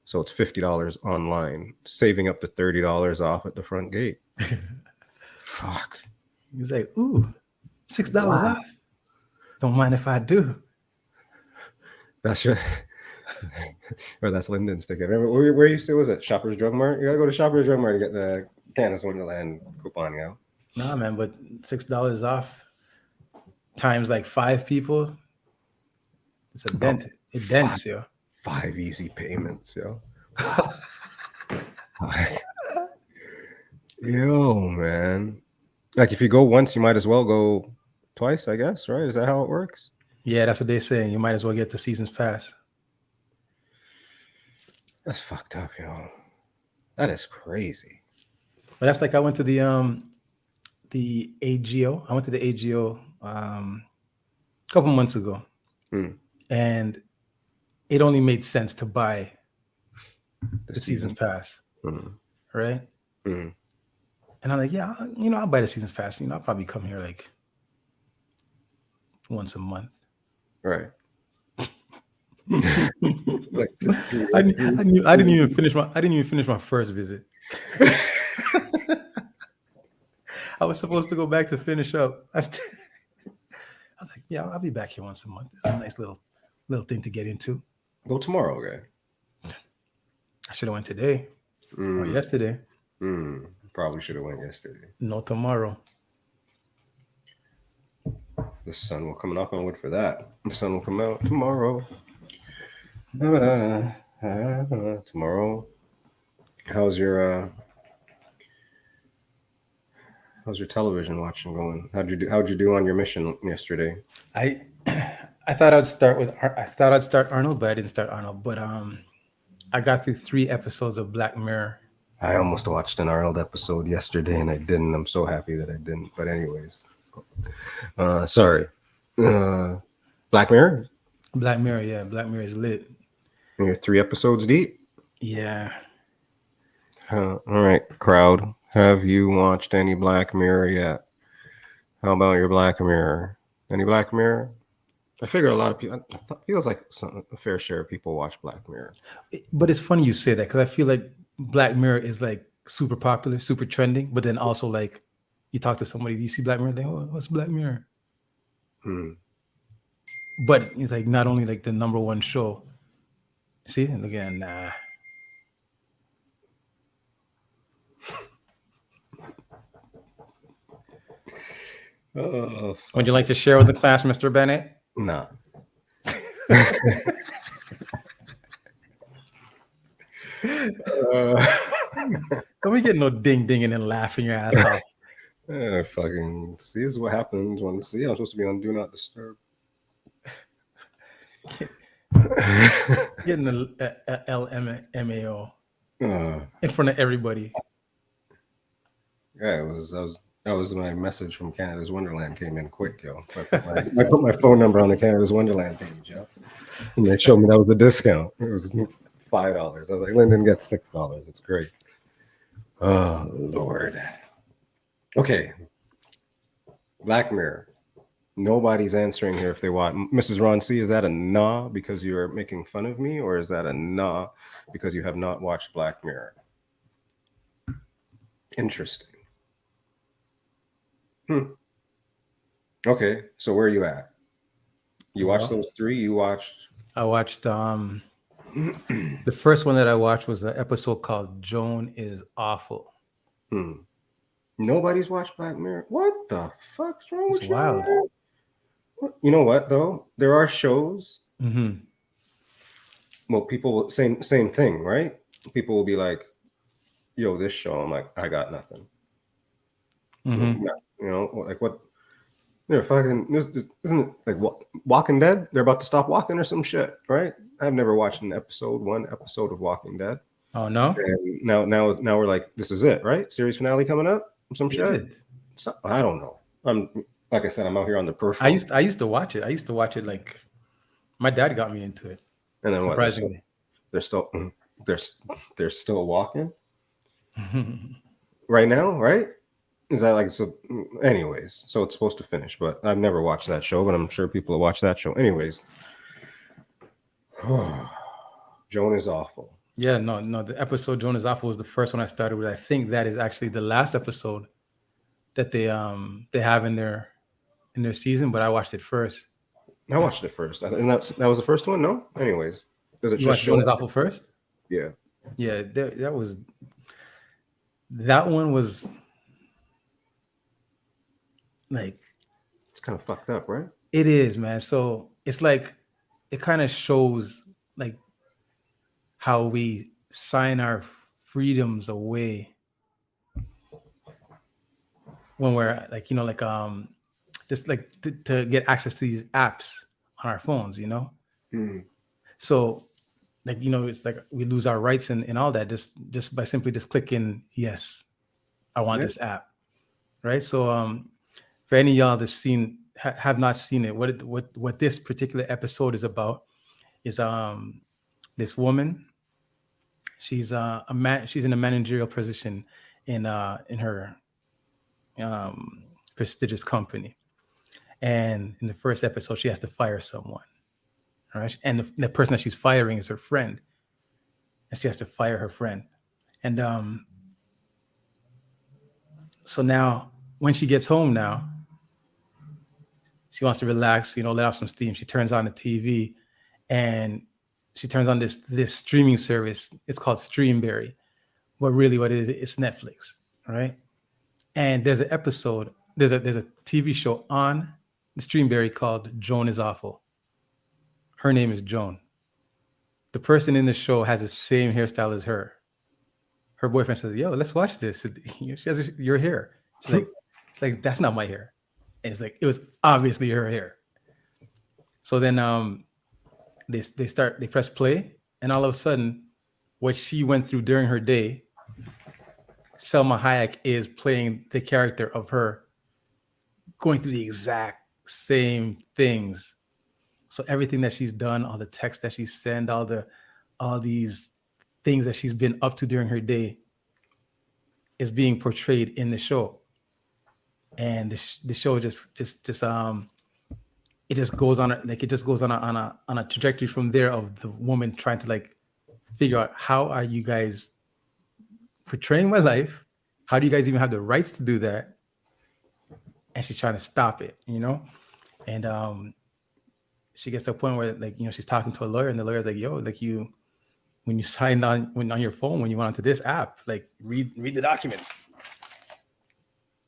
So it's $50 online, saving up to $30 off at the front gate. Fuck. He's like, ooh, $6 off. Don't mind if I do. That's right. Or that's Lyndon's ticket. Remember where you still was at Shoppers Drug Mart? You gotta go to Shoppers Drug Mart to get the Candace Wonderland coupon, yeah. Nah, man, but $6 off times like 5 people. It's a dent. It dents, yo. 5 easy payments, yo. Yo, man. Like if you go once, you might as well go twice, I guess, right? Is that how it works? Yeah, that's what they're saying. You might as well get the season's pass. That's fucked up, yo. That is crazy. But that's like I went to the AGO. I went to the AGO a couple months ago, and it only made sense to buy the season's pass, right? And I'm like, yeah, I'll buy the season's pass. I'll probably come here like once a month. Right. Like, I didn't even finish my first visit. I was supposed to go back to finish up. I was like, yeah, I'll be back here once a month. It's a nice little thing to get into. Go tomorrow, okay? I should have went today or yesterday. Probably should have went yesterday. No, tomorrow. The sun will come, knock on wood for that. The sun will come out tomorrow. Tomorrow. How's your television watching going? How'd you do on your mission yesterday? I thought I'd start Arnold, but I didn't start Arnold. But I got through 3 episodes of Black Mirror. I almost watched an Arnold episode yesterday and I didn't. I'm so happy that I didn't. But anyways, sorry. Black Mirror? Black Mirror, yeah. Black Mirror is lit. And you're 3 episodes deep? Yeah. All right, crowd. Have you watched any Black Mirror yet? How about your Black Mirror? Any Black Mirror? I figure a lot of people, it feels like a fair share of people watch Black Mirror. But it's funny you say that because I feel like Black Mirror is like super popular, super trending. But then also like you talk to somebody, you see Black Mirror, they go, oh, what's Black Mirror? But it's like not only like the #1 show. See, and again, nah. Would you like to share with the class, Mr. Bennett? Nah. Don't be getting no ding and then laughing your ass off. Fucking see, this is what happens when I'm supposed to be on Do Not Disturb. Getting the LMAO in front of everybody. Yeah, that was my message from Canada's Wonderland came in quick, yo. I put my phone number on the Canada's Wonderland page, yo. And they showed me that was a discount. It was $5. I was like, Lyndon gets $6. It's great. Oh, Lord. Okay. Black Mirror. Nobody's answering here if they want. Mrs. Ron C, is that a nah because you're making fun of me, or is that a nah because you have not watched Black Mirror? Interesting. Okay, so where are you at? You watched those 3? I watched the first one that I watched was an episode called Joan is Awful. Nobody's watched Black Mirror. What the fuck's wrong with you? Wild. You know what though? There are shows. Well, people same thing, right? People will be like, "Yo, this show." I'm like, "I got nothing." You know, like what? They're fucking. This isn't it like Walking Dead. They're about to stop walking or some shit, right? I've never watched one episode of Walking Dead. Oh no! And now we're like, this is it, right? Series finale coming up. Some shit. I don't know. I'm like I said, I'm out here on the peripheral. I used to watch it. I used to watch it like my dad got me into it. And then surprisingly, they're still walking right now, right? Is that like so? Anyways, so it's supposed to finish, but I've never watched that show. But I'm sure people have watched that show. Anyways, Joan is awful. Yeah, no. The episode Joan is Awful was the first one I started with. I think that is actually the last episode that they have in their season. But I watched it first. I watched it first. And that was the first one. No. Anyways, does it You just watched show? Joan is Awful first? Yeah. Yeah, that one was like, It's kind of fucked up, right? it is, man. So it's like it kind of shows like how we sign our freedoms away when we're like, just like to get access to these apps on our phones, So like, it's like we lose our rights and all that just by simply just clicking yes, I want this app, right? So for any of y'all that's have not seen it, what this particular episode is about is this woman. She's she's in a managerial position in her prestigious company, and in the first episode she has to fire someone, right? And the person that she's firing is her friend, and she has to fire her friend. And so now when she gets home now, she wants to relax, let off some steam. She turns on the TV and she turns on this streaming service. It's called Streamberry, but really what it is, it's Netflix, right? And there's an episode, there's a TV show on the Streamberry called Joan is Awful. Her name is Joan. The person in the show has the same hairstyle as her. Her boyfriend says, "Yo, let's watch this." She has your hair. She's like, "That's not my hair." And it's like, it was obviously her hair. So then they press play, and all of a sudden, what she went through during her day, Selma Hayek is playing the character of her going through the exact same things. So everything that she's done, all the texts that she sent, all these things that she's been up to during her day is being portrayed in the show. And the show just it just goes on a trajectory from there of the woman trying to like figure out, how are you guys portraying my life? How do you guys even have the rights to do that? And she's trying to stop it, and she gets to a point where like, she's talking to a lawyer, and the lawyer's like, "Yo, like when you signed on on your phone, when you went onto this app, like read the documents.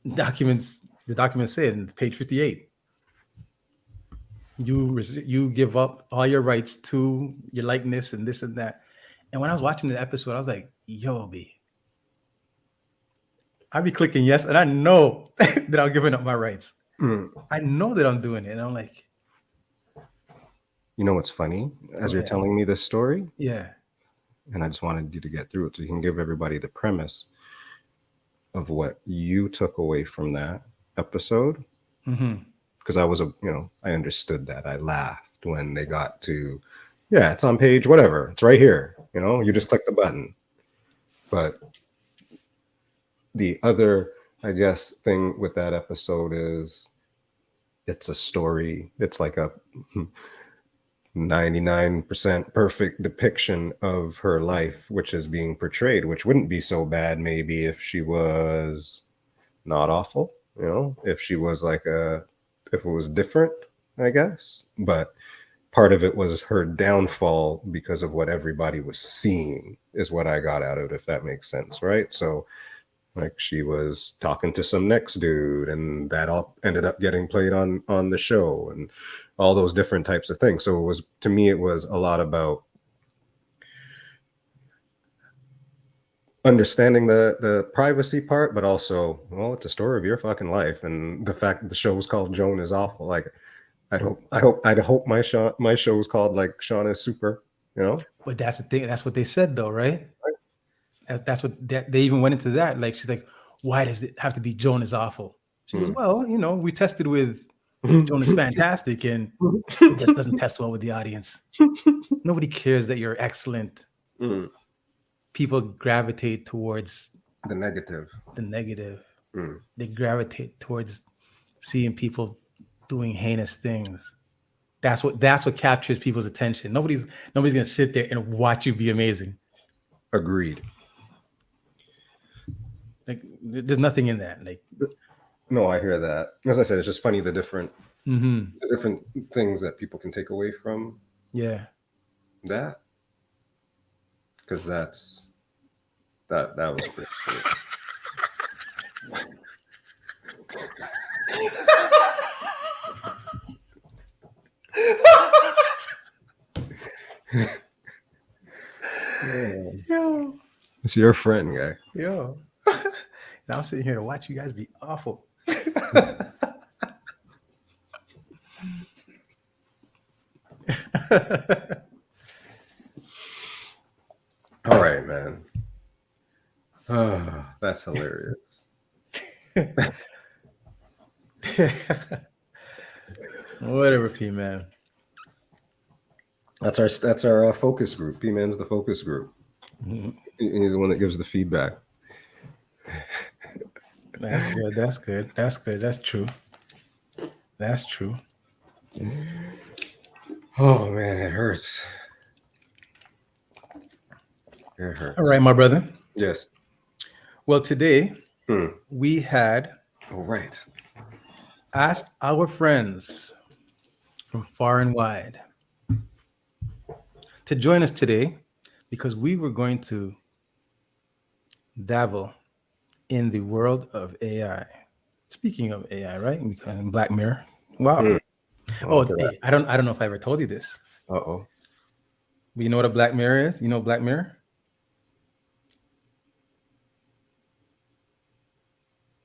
The documents say in page 58, you give up all your rights to your likeness and this and that." And when I was watching the episode, I was like, "Yo, B, I be clicking yes, and I know that I'm giving up my rights. I know that I'm doing it." And I'm like, you know what's funny? As you're telling me this story, yeah, and I just wanted you to get through it so you can give everybody the premise of what you took away from that episode. Because I was I understood that. I laughed when they got to, it's on page whatever, it's right here, you just click the button. But the other, I guess, thing with that episode is it's a story. It's like a 99% perfect depiction of her life, which is being portrayed, which wouldn't be so bad maybe if she was not awful, if she was like if it was different, I guess. But part of it was her downfall because of what everybody was seeing, is what I got out of it, if that makes sense, right? So like, she was talking to some next dude, and that all ended up getting played on the show, and all those different types of things. So to me, it was a lot about understanding the privacy part, but also, well, it's a story of your fucking life. And the fact that the show was called Joan is Awful. Like, I'd hope my show was called like Sean is Super, But that's the thing. That's what they said, though, right? That's what they even went into that. Like, she's like, "Why does it have to be Joan is Awful?" She goes, "Well, we tested with Joan is Fantastic, and it just doesn't test well with the audience. Nobody cares that you're excellent. People gravitate towards the negative. They gravitate towards seeing people doing heinous things. That's what captures people's attention. Nobody's gonna sit there and watch you be amazing. Agreed. Like there's nothing in that. Like no, I hear that. As I said, it's just funny the different things that people can take away from that. Because that was pretty cool. Yo, it's your friend, guy. Yo, I'm sitting here to watch you guys be awful. All right, man. Oh, that's hilarious. Whatever, P-Man. That's our focus group. P-Man's the focus group. And he's the one that gives the feedback. That's good. That's good. That's good. That's true. That's true. Oh man, it hurts. It hurts. All right, my brother. Yes. Well, today we had asked our friends from far and wide to join us today because we were going to dabble in the world of AI. Speaking of AI, right? And Black Mirror. Wow. Hey, I don't know if I ever told you this. Uh-oh. But you know what a Black Mirror is? You know Black Mirror?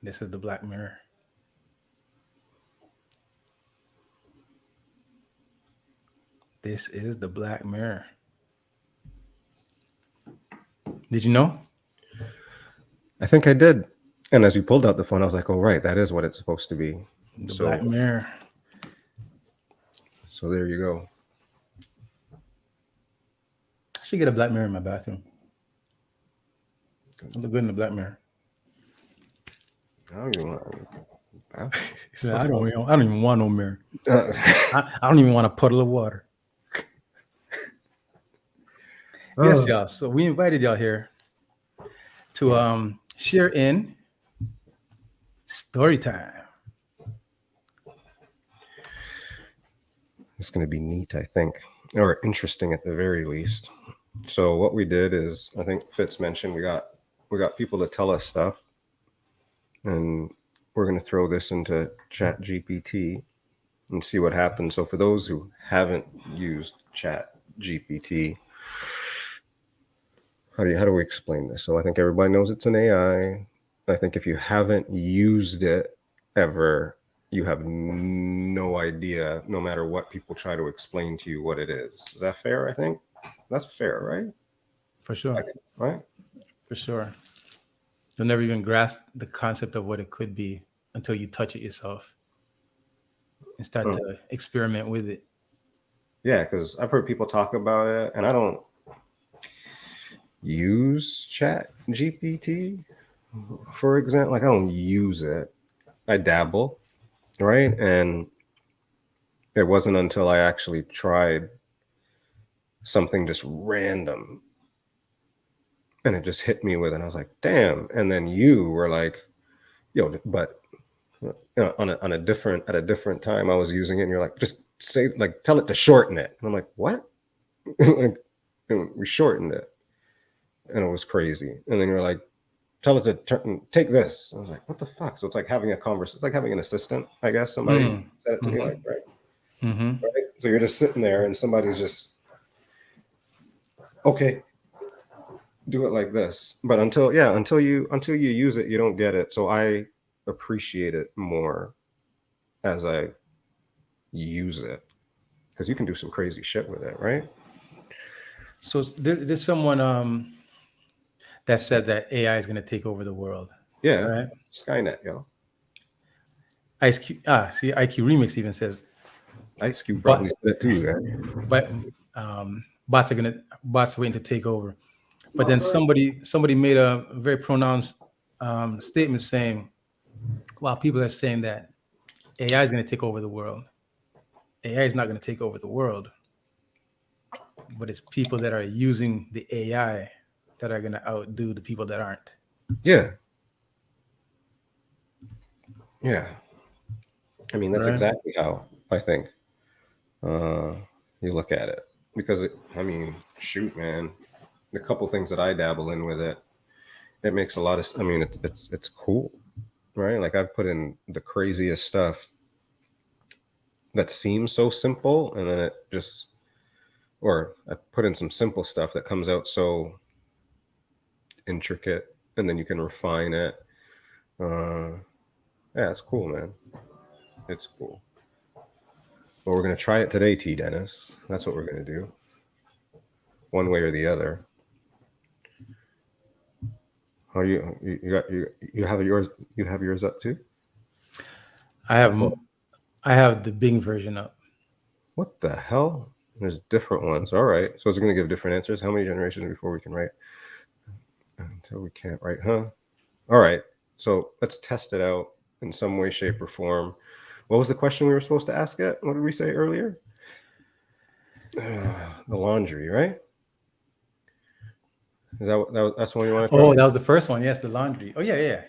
This is the Black Mirror. This is the Black Mirror. Did you know? I think I did. And as you pulled out the phone, I was like, oh, right, that is what it's supposed to be. The Black Mirror. So there you go. I should get a Black Mirror in my bathroom. I look good in the Black Mirror. I don't even want no mirror. I don't even want a puddle of water. Yes, y'all. So we invited y'all here to share in story time. It's going to be neat, I think, or interesting at the very least. So what we did is, I think Fitz mentioned, we got people to tell us stuff, and we're going to throw this into ChatGPT and see what happens. So for those who haven't used ChatGPT, how do we explain this? So I think everybody knows it's an AI. I think if you haven't used it ever, you have no idea, no matter what people try to explain to you what it is. Is that fair? I think that's fair, right? For sure. Okay. Right? For sure. You'll never even grasp the concept of what it could be until you touch it yourself and start to experiment with it. Yeah, because I've heard people talk about it, and I don't use ChatGPT, for example. Like, I don't use it. I dabble, right? And it wasn't until I actually tried something just random, and it just hit me with it. And I was like, damn. And then you were like, yo, but at a different time I was using it, and you're like, just say, like, tell it to shorten it. And I'm like, what? Like, we shortened it, and it was crazy. And then you're like, tell it to take this. I was like, what the fuck? So it's like having a conversation. It's like having an assistant, I guess. Somebody said it to me, like, right? Right? So you're just sitting there, and somebody's just, okay, do it like this. But until you use it, you don't get it. So I appreciate it more as I use it, because you can do some crazy shit with it, right? So there's someone that said that AI is going to take over the world. Yeah, right? Skynet, yo. Ice Cube. See, IQ Remix even says Ice Cube probably said it too, right? But bots are waiting to take over. But then somebody made a very pronounced statement saying while people are saying that AI is going to take over the world, AI is not going to take over the world, but it's people that are using the AI that are going to outdo the people that aren't. Yeah. Yeah. I mean, that's Right. exactly how I think you look at it. Because, shoot, man, the couple things that I dabble in with it, it makes a lot of, it's cool, right? Like I've put in the craziest stuff that seems so simple, and then it just, or I put in some simple stuff that comes out so intricate, and then you can refine it. Yeah, it's cool, man. It's cool. But we're gonna try it today, T. Dennis. That's what we're gonna do. One way or the other. How you have yours up too? I have the Bing version up. What the hell? There's different ones. All right. So it's going to give different answers. How many generations before we can write? Until we can't write, huh? All right. So let's test it out in some way, shape, or form. What was the question we were supposed to ask it? What did we say earlier? The laundry, right? Is that's the one you want to try? Oh, that was the first one. Yes, the laundry. Oh, yeah.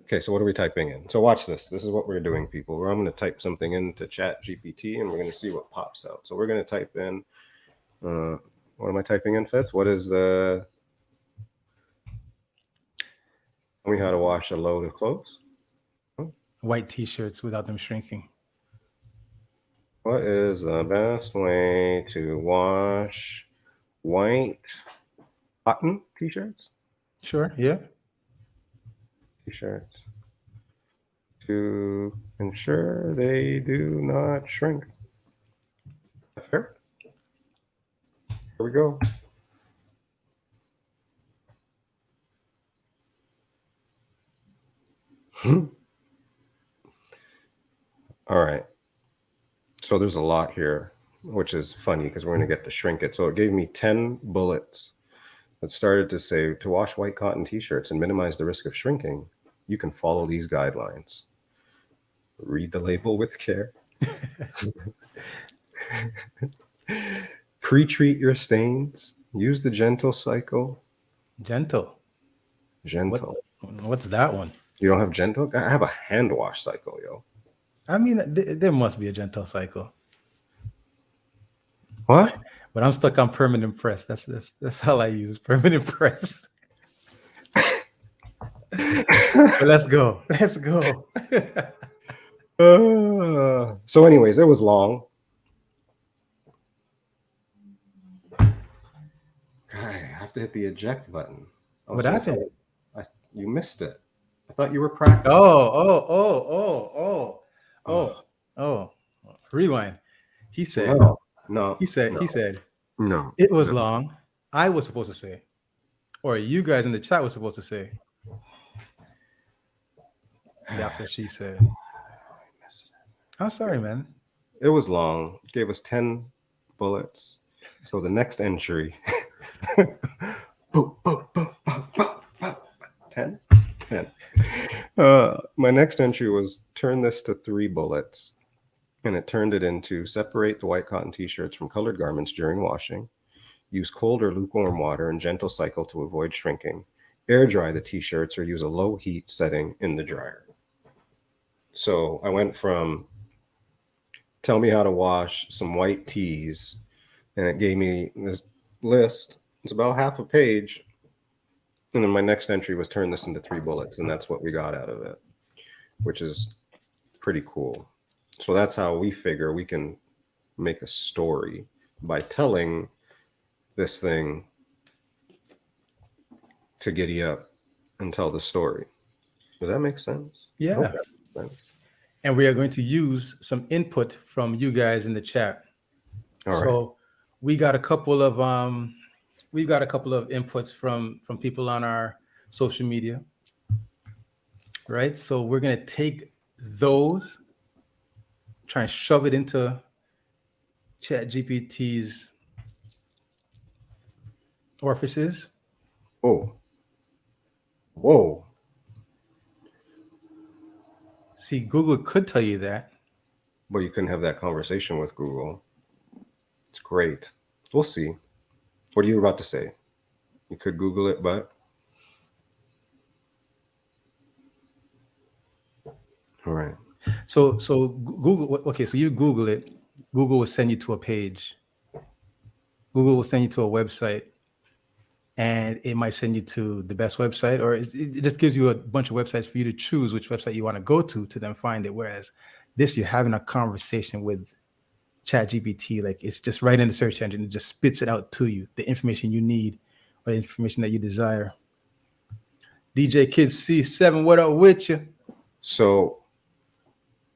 Okay, so what are we typing in? So watch this. This is what we're doing, people. I'm going to type something into ChatGPT, and we're going to see what pops out. So we're going to type in, what am I typing in, Fitz? What is the, tell me how to wash a load of clothes. White T-shirts without them shrinking. What is the best way to wash white cotton T-shirts? Sure, yeah. T-shirts to ensure they do not shrink. Fair? Here we go. All right. So there's a lot here, which is funny because we're going to get to shrink it. So it gave me 10 bullets that started to say, to wash white cotton T-shirts and minimize the risk of shrinking, you can follow these guidelines. Read the label with care. Pre-treat your stains. Use the gentle cycle. Gentle. What's that one? You don't have gentle? I have a hand wash cycle, yo. I mean, there must be a gentle cycle. What? But I'm stuck on permanent press. That's all I use, permanent press. But let's go. So anyways, it was long. I have to hit the eject button. What happened? You missed it. I thought you were practicing. Oh. Rewind. He said, no. He said, no. It was long. I was supposed to say, or you guys in the chat was supposed to say. That's what she said. I'm sorry, man. It was long. It gave us 10 bullets. So the next entry, 10. My next entry was turn this to 3 bullets, and it turned it into separate the white cotton T-shirts from colored garments during washing, use cold or lukewarm water and gentle cycle to avoid shrinking, air dry the T-shirts or use a low heat setting in the dryer. So I went from tell me how to wash some white tees, and it gave me this list. It's about half a page. And then my next entry was turn this into 3 bullets, and that's what we got out of it, which is pretty cool. So that's how we figure we can make a story by telling this thing to giddy up and tell the story. Does that make sense? Yeah. I hope that makes sense. And we are going to use some input from you guys in the chat. All right. So we got a couple of inputs from people on our social media, right? So we're gonna take those, try and shove it into ChatGPT's orifices. Whoa. See, Google could tell you that. But you couldn't have that conversation with Google. It's great. We'll see. What are you about to say? You could Google it, but all right. So Google. Okay, so you Google it. Google will send you to a page. Google will send you to a website, and it might send you to the best website, or it just gives you a bunch of websites for you to choose which website you want to go to then find it. Whereas this, you're having a conversation with ChatGPT, like it's just right in the search engine. It just spits it out to you, the information you need or the information that you desire. DJ Kids C7, what up with you? So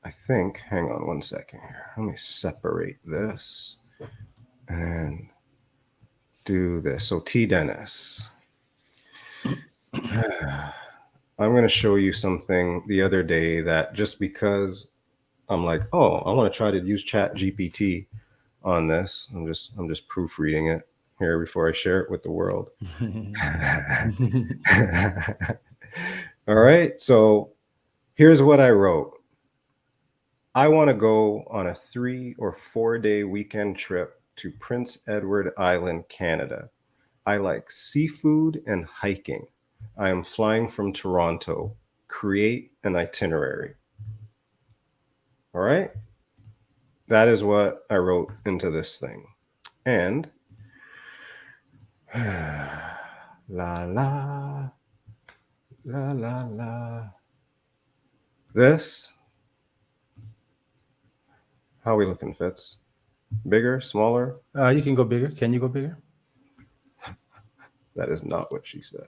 I think, hang on one second here. Let me separate this and do this. So T Dennis. I'm going to show you something the other day that just because I'm like, oh, I want to try to use ChatGPT on this. I'm just proofreading it here before I share it with the world. All right. So here's what I wrote. I want to go on a 3 or 4 day weekend trip to Prince Edward Island, Canada. I like seafood and hiking. I am flying from Toronto. Create an itinerary. All right. That is what I wrote into this thing. And la la la la la. This. How are we looking, Fitz? Bigger, smaller? You can go bigger. Can you go bigger? That is not what she said.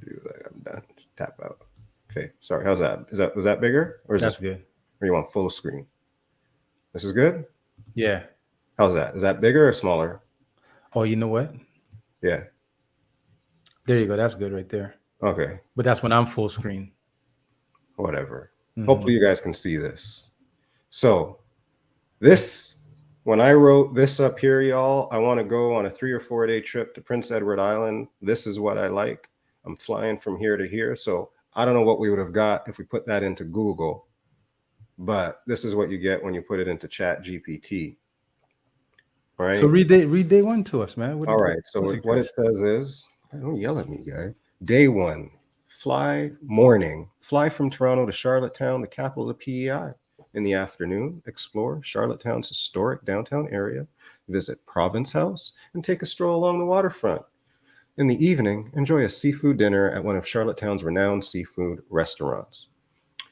I'm done. Tap out. Okay. Sorry. How's that? Was that bigger? Or is That's this good. Or you want full screen? This is good? Yeah. How's that? Is that bigger or smaller? Oh, you know what? Yeah. There you go. That's good right there. Okay. But that's when I'm full screen. Whatever. Hopefully you guys can see this. So this, when I wrote this up here, y'all, I want to go on a 3 or 4 day trip to Prince Edward Island. This is what I like. I'm flying from here to here. So I don't know what we would have got if we put that into Google, but this is what you get when you put it into ChatGPT. All right. So read day one to us, man. All right. So what it says is, don't yell at me, guy. Day 1, fly from Toronto to Charlottetown, the capital of the PEI. In the afternoon, explore Charlottetown's historic downtown area, visit Province House, and take a stroll along the waterfront. In the evening, enjoy a seafood dinner at one of Charlottetown's renowned seafood restaurants.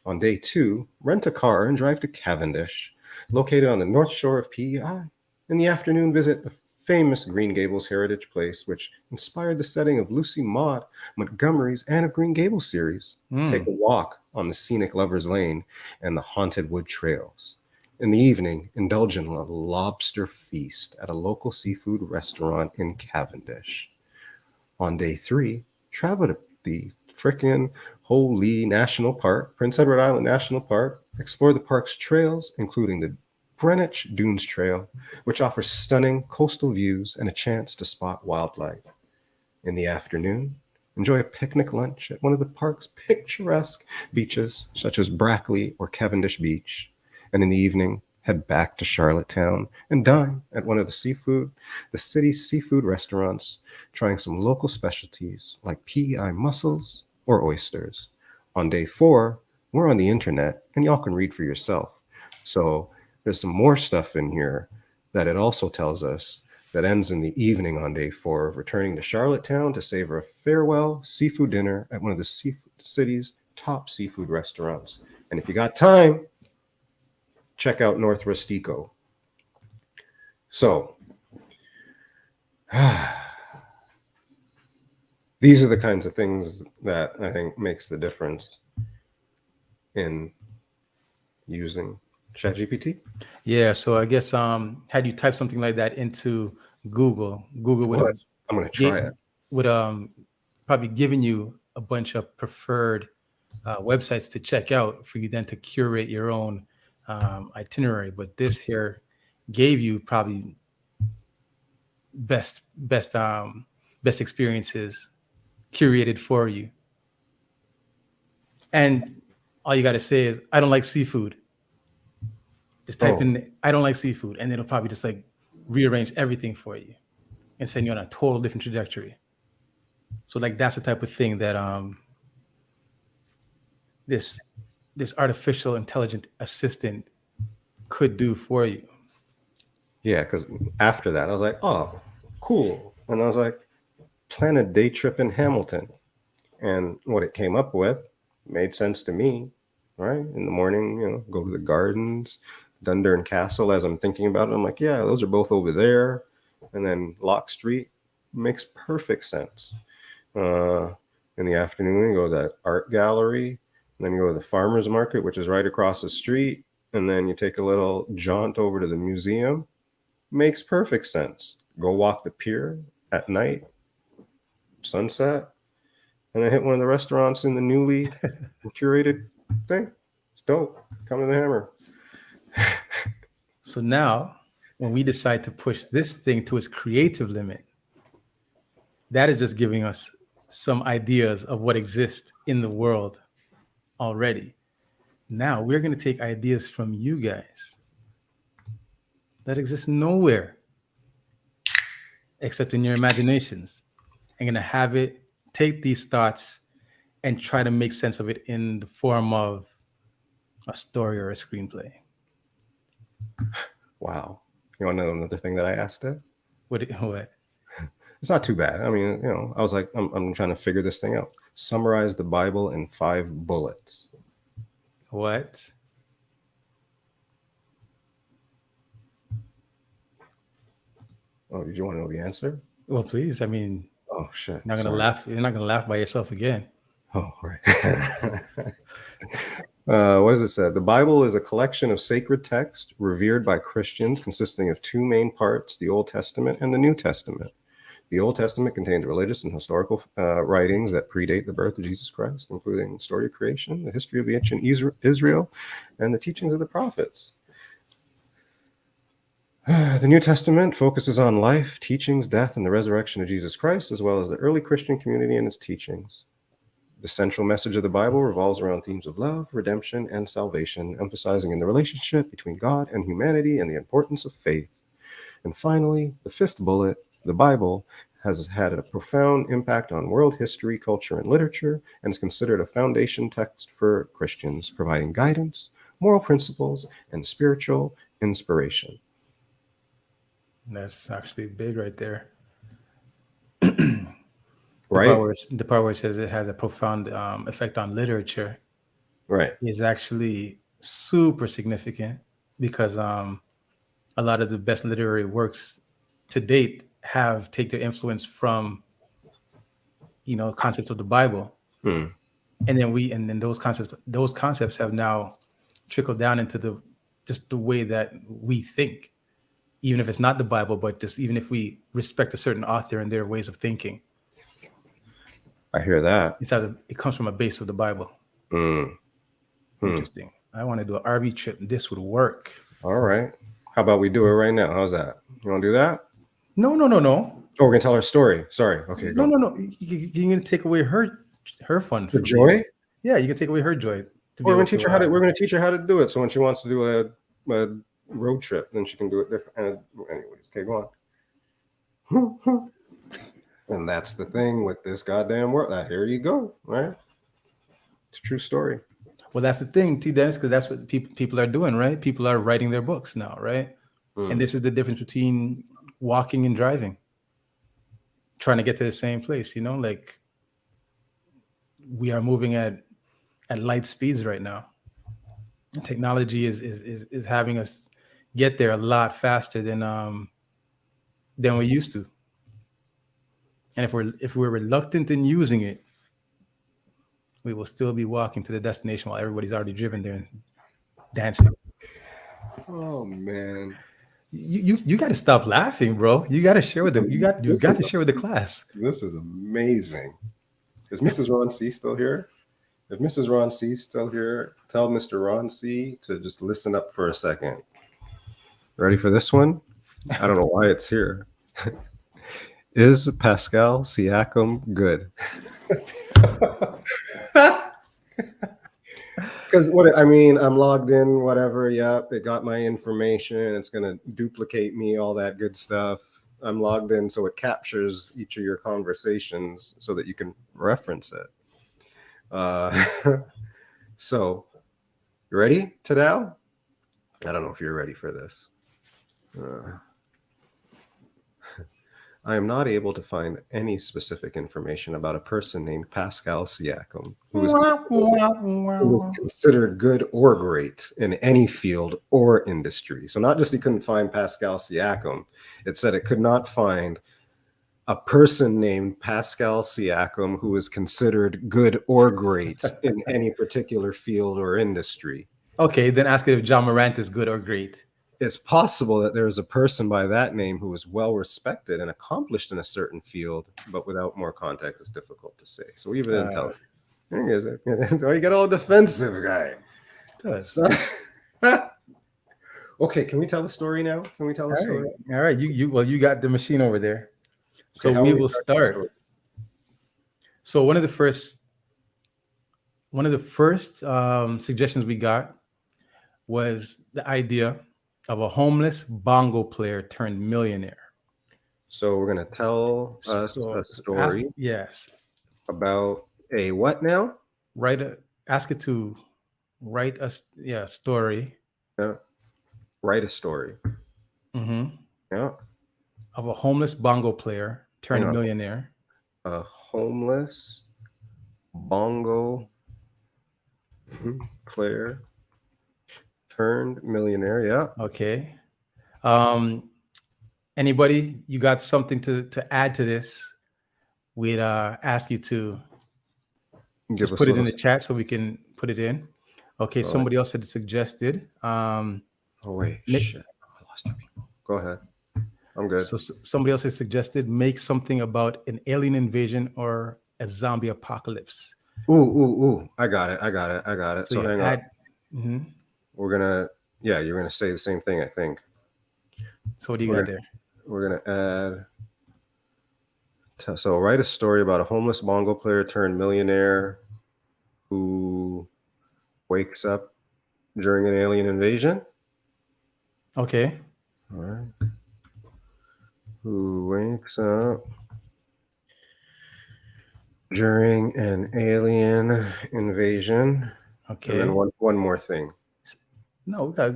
On day 2, rent a car and drive to Cavendish, located on the north shore of PEI. In the afternoon, visit the famous Green Gables Heritage Place, which inspired the setting of Lucy Maud Montgomery's Anne of Green Gables series. Take a walk on the scenic Lover's Lane and the haunted wood trails. In the evening, indulge in a lobster feast at a local seafood restaurant in Cavendish. On day 3, travel to the frickin' Holy National Park, Prince Edward Island National Park. Explore the park's trails, including the Greenwich Dunes Trail, which offers stunning coastal views and a chance to spot wildlife. In the afternoon, enjoy a picnic lunch at one of the park's picturesque beaches, such as Brackley or Cavendish Beach. And in the evening, head back to Charlottetown and dine at one of the city's seafood restaurants, trying some local specialties like PEI mussels or oysters. On day 4, we're on the internet, and y'all can read for yourself. So there's some more stuff in here that it also tells us that ends in the evening on day 4 of returning to Charlottetown to savor a farewell seafood dinner at one of the city's top seafood restaurants. And if you got time, check out North Rustico. So these are the kinds of things that I think makes the difference in using ChatGPT. Yeah, so I guess had you type something like that into Google would have I'm going to try it. Would probably given you a bunch of preferred websites to check out for you then to curate your own itinerary. But this here gave you probably best experiences curated for you. And all you got to say is, I don't like seafood. Just type in, I don't like seafood, and it'll probably just like rearrange everything for you and send you on a total different trajectory. So like that's the type of thing that this artificial intelligent assistant could do for you. Yeah, because after that I was like, oh, cool. And I was like, plan a day trip in Hamilton. And what it came up with made sense to me, right? In the morning, go to the gardens, Dundurn Castle. As I'm thinking about it, I'm like, yeah, those are both over there. And then Lock Street makes perfect sense. In the afternoon, you go to that art gallery, and then you go to the farmer's market, which is right across the street. And then you take a little jaunt over to the museum. Makes perfect sense. Go walk the pier at night, sunset, and then hit one of the restaurants in the newly curated thing. It's dope. Come to the Hammer. So now, when we decide to push this thing to its creative limit, that is just giving us some ideas of what exists in the world already. Now we're going to take ideas from you guys that exist nowhere except in your imaginations, and going to have it take these thoughts and try to make sense of it in the form of a story or a screenplay. Wow. You want to know another thing that I asked it? What? It's not too bad. I mean, I was like, I'm trying to figure this thing out. Summarize the Bible in 5 bullets. What? Oh, did you want to know the answer? Well, please. I mean, oh shit! You're not gonna laugh. You're not gonna laugh by yourself again. Oh, right. What does it say? The Bible is a collection of sacred texts revered by Christians, consisting of 2 main parts: the Old Testament and the New Testament. The Old Testament contains religious and historical writings that predate the birth of Jesus Christ, including the story of creation, the history of the ancient Israel, and the teachings of the prophets. The New Testament focuses on life, teachings, death, and the resurrection of Jesus Christ, as well as the early Christian community and its teachings. The central message of the Bible revolves around themes of love, redemption, and salvation, emphasizing in the relationship between God and humanity and the importance of faith. And finally, the 5th bullet, the Bible has had a profound impact on world history, culture, and literature, and is considered a foundation text for Christians, providing guidance, moral principles, and spiritual inspiration. That's actually big right there. Right? The part where it says it has a profound effect on literature, right, is actually super significant, because a lot of the best literary works to date have take their influence from concepts of the Bible, and then those concepts have now trickled down into just the way that we think, even if it's not the Bible, but just even if we respect a certain author and their ways of thinking. I hear that. It comes from a base of the Bible. Interesting. I want to do an RV trip. This would work. All right. How about we do it right now? How's that? You want to do that? No. Oh, we're gonna tell our story. Sorry. Okay. No. You're gonna take away her fun. The joy? Yeah, you can take away her joy. We're gonna teach her how to do it. So when she wants to do a road trip, then she can do it different. Anyways, okay, go on. And that's the thing with this goddamn world. Here you go, right? It's a true story. Well, that's the thing, T. Dennis, because that's what people are doing, right? People are writing their books now, right? And this is the difference between walking and driving, trying to get to the same place. Like, we are moving at light speeds right now. Technology is having us get there a lot faster than we used to. And if we're reluctant in using it, we will still be walking to the destination while everybody's already driven there and dancing. Oh man, you got to stop laughing, bro. You got to share with them. You got to share with the class. This is amazing. Is Mrs. Ron C still here? If Mrs. Ron C is still here, tell Mr. Ron C to just listen up for a second. Ready for this one? I don't know why it's here. Is Pascal Siakam good? Because I'm logged in, whatever. Yep, it got my information. It's gonna duplicate me, all that good stuff. I'm logged in, so it captures each of your conversations so that you can reference it. So, you ready, Tadao? I don't know if you're ready for this. I am not able to find any specific information about a person named Pascal Siakam who was considered good or great in any field or industry. So not just he couldn't find Pascal Siakam, it said it could not find a person named Pascal Siakam who is considered good or great in any particular field or industry. Okay, then ask it if John Morant is good or great. It's possible that there is a person by that name who is well respected and accomplished in a certain field, but without more context, it's difficult to say. So even intelligence. Why you get all defensive, guy? Okay, can we tell the story now? Can we tell the story? All right. You got the machine over there. So Okay, we will start. So one of the first suggestions we got was the idea of a homeless bongo player turned millionaire. So we're going to tell us a story. Yes. About a what now? Ask it to write a story. Yeah. Write a story. Mm-hmm. Yeah. Of a homeless bongo player turned millionaire. A homeless bongo player turned millionaire. Yeah. Okay. Anybody, you got something to add to this? We'd ask you to just put it in the chat so we can put it in. Okay. Somebody else had suggested. Oh wait, shit! I lost two people. Go ahead. I'm good. So somebody else has suggested make something about an alien invasion or a zombie apocalypse. Ooh! I got it. So hang on. Mm-hmm. You're gonna say the same thing, I think. So what do you got there? We're gonna add. So write a story about a homeless bongo player turned millionaire who wakes up during an alien invasion. Okay. All right. Who wakes up during an alien invasion? Okay. And then one more thing. No, we gotta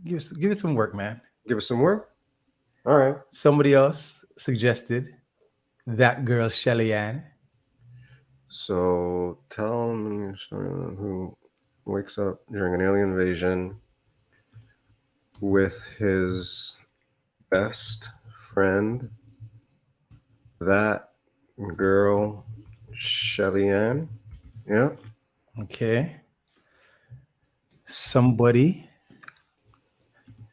give it some work, man. Give us some work. All right. Somebody else suggested that girl Shelly Ann. So tell me who wakes up during an alien invasion with his best friend, that girl Shelly Ann. Yeah. Okay. Somebody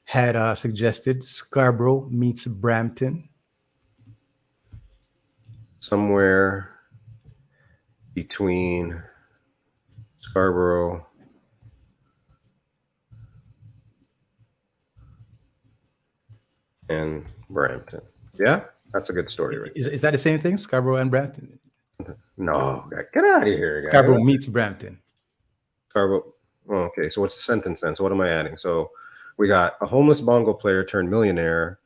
had suggested Scarborough meets Brampton. Somewhere between Scarborough and Brampton. Yeah, that's a good story, right? Is that the same thing, Scarborough and Brampton? No, get out of here, guys. Scarborough meets Brampton. Scarborough. Okay, so what's the sentence then? So what am I adding? So we got a homeless bongo player turned millionaire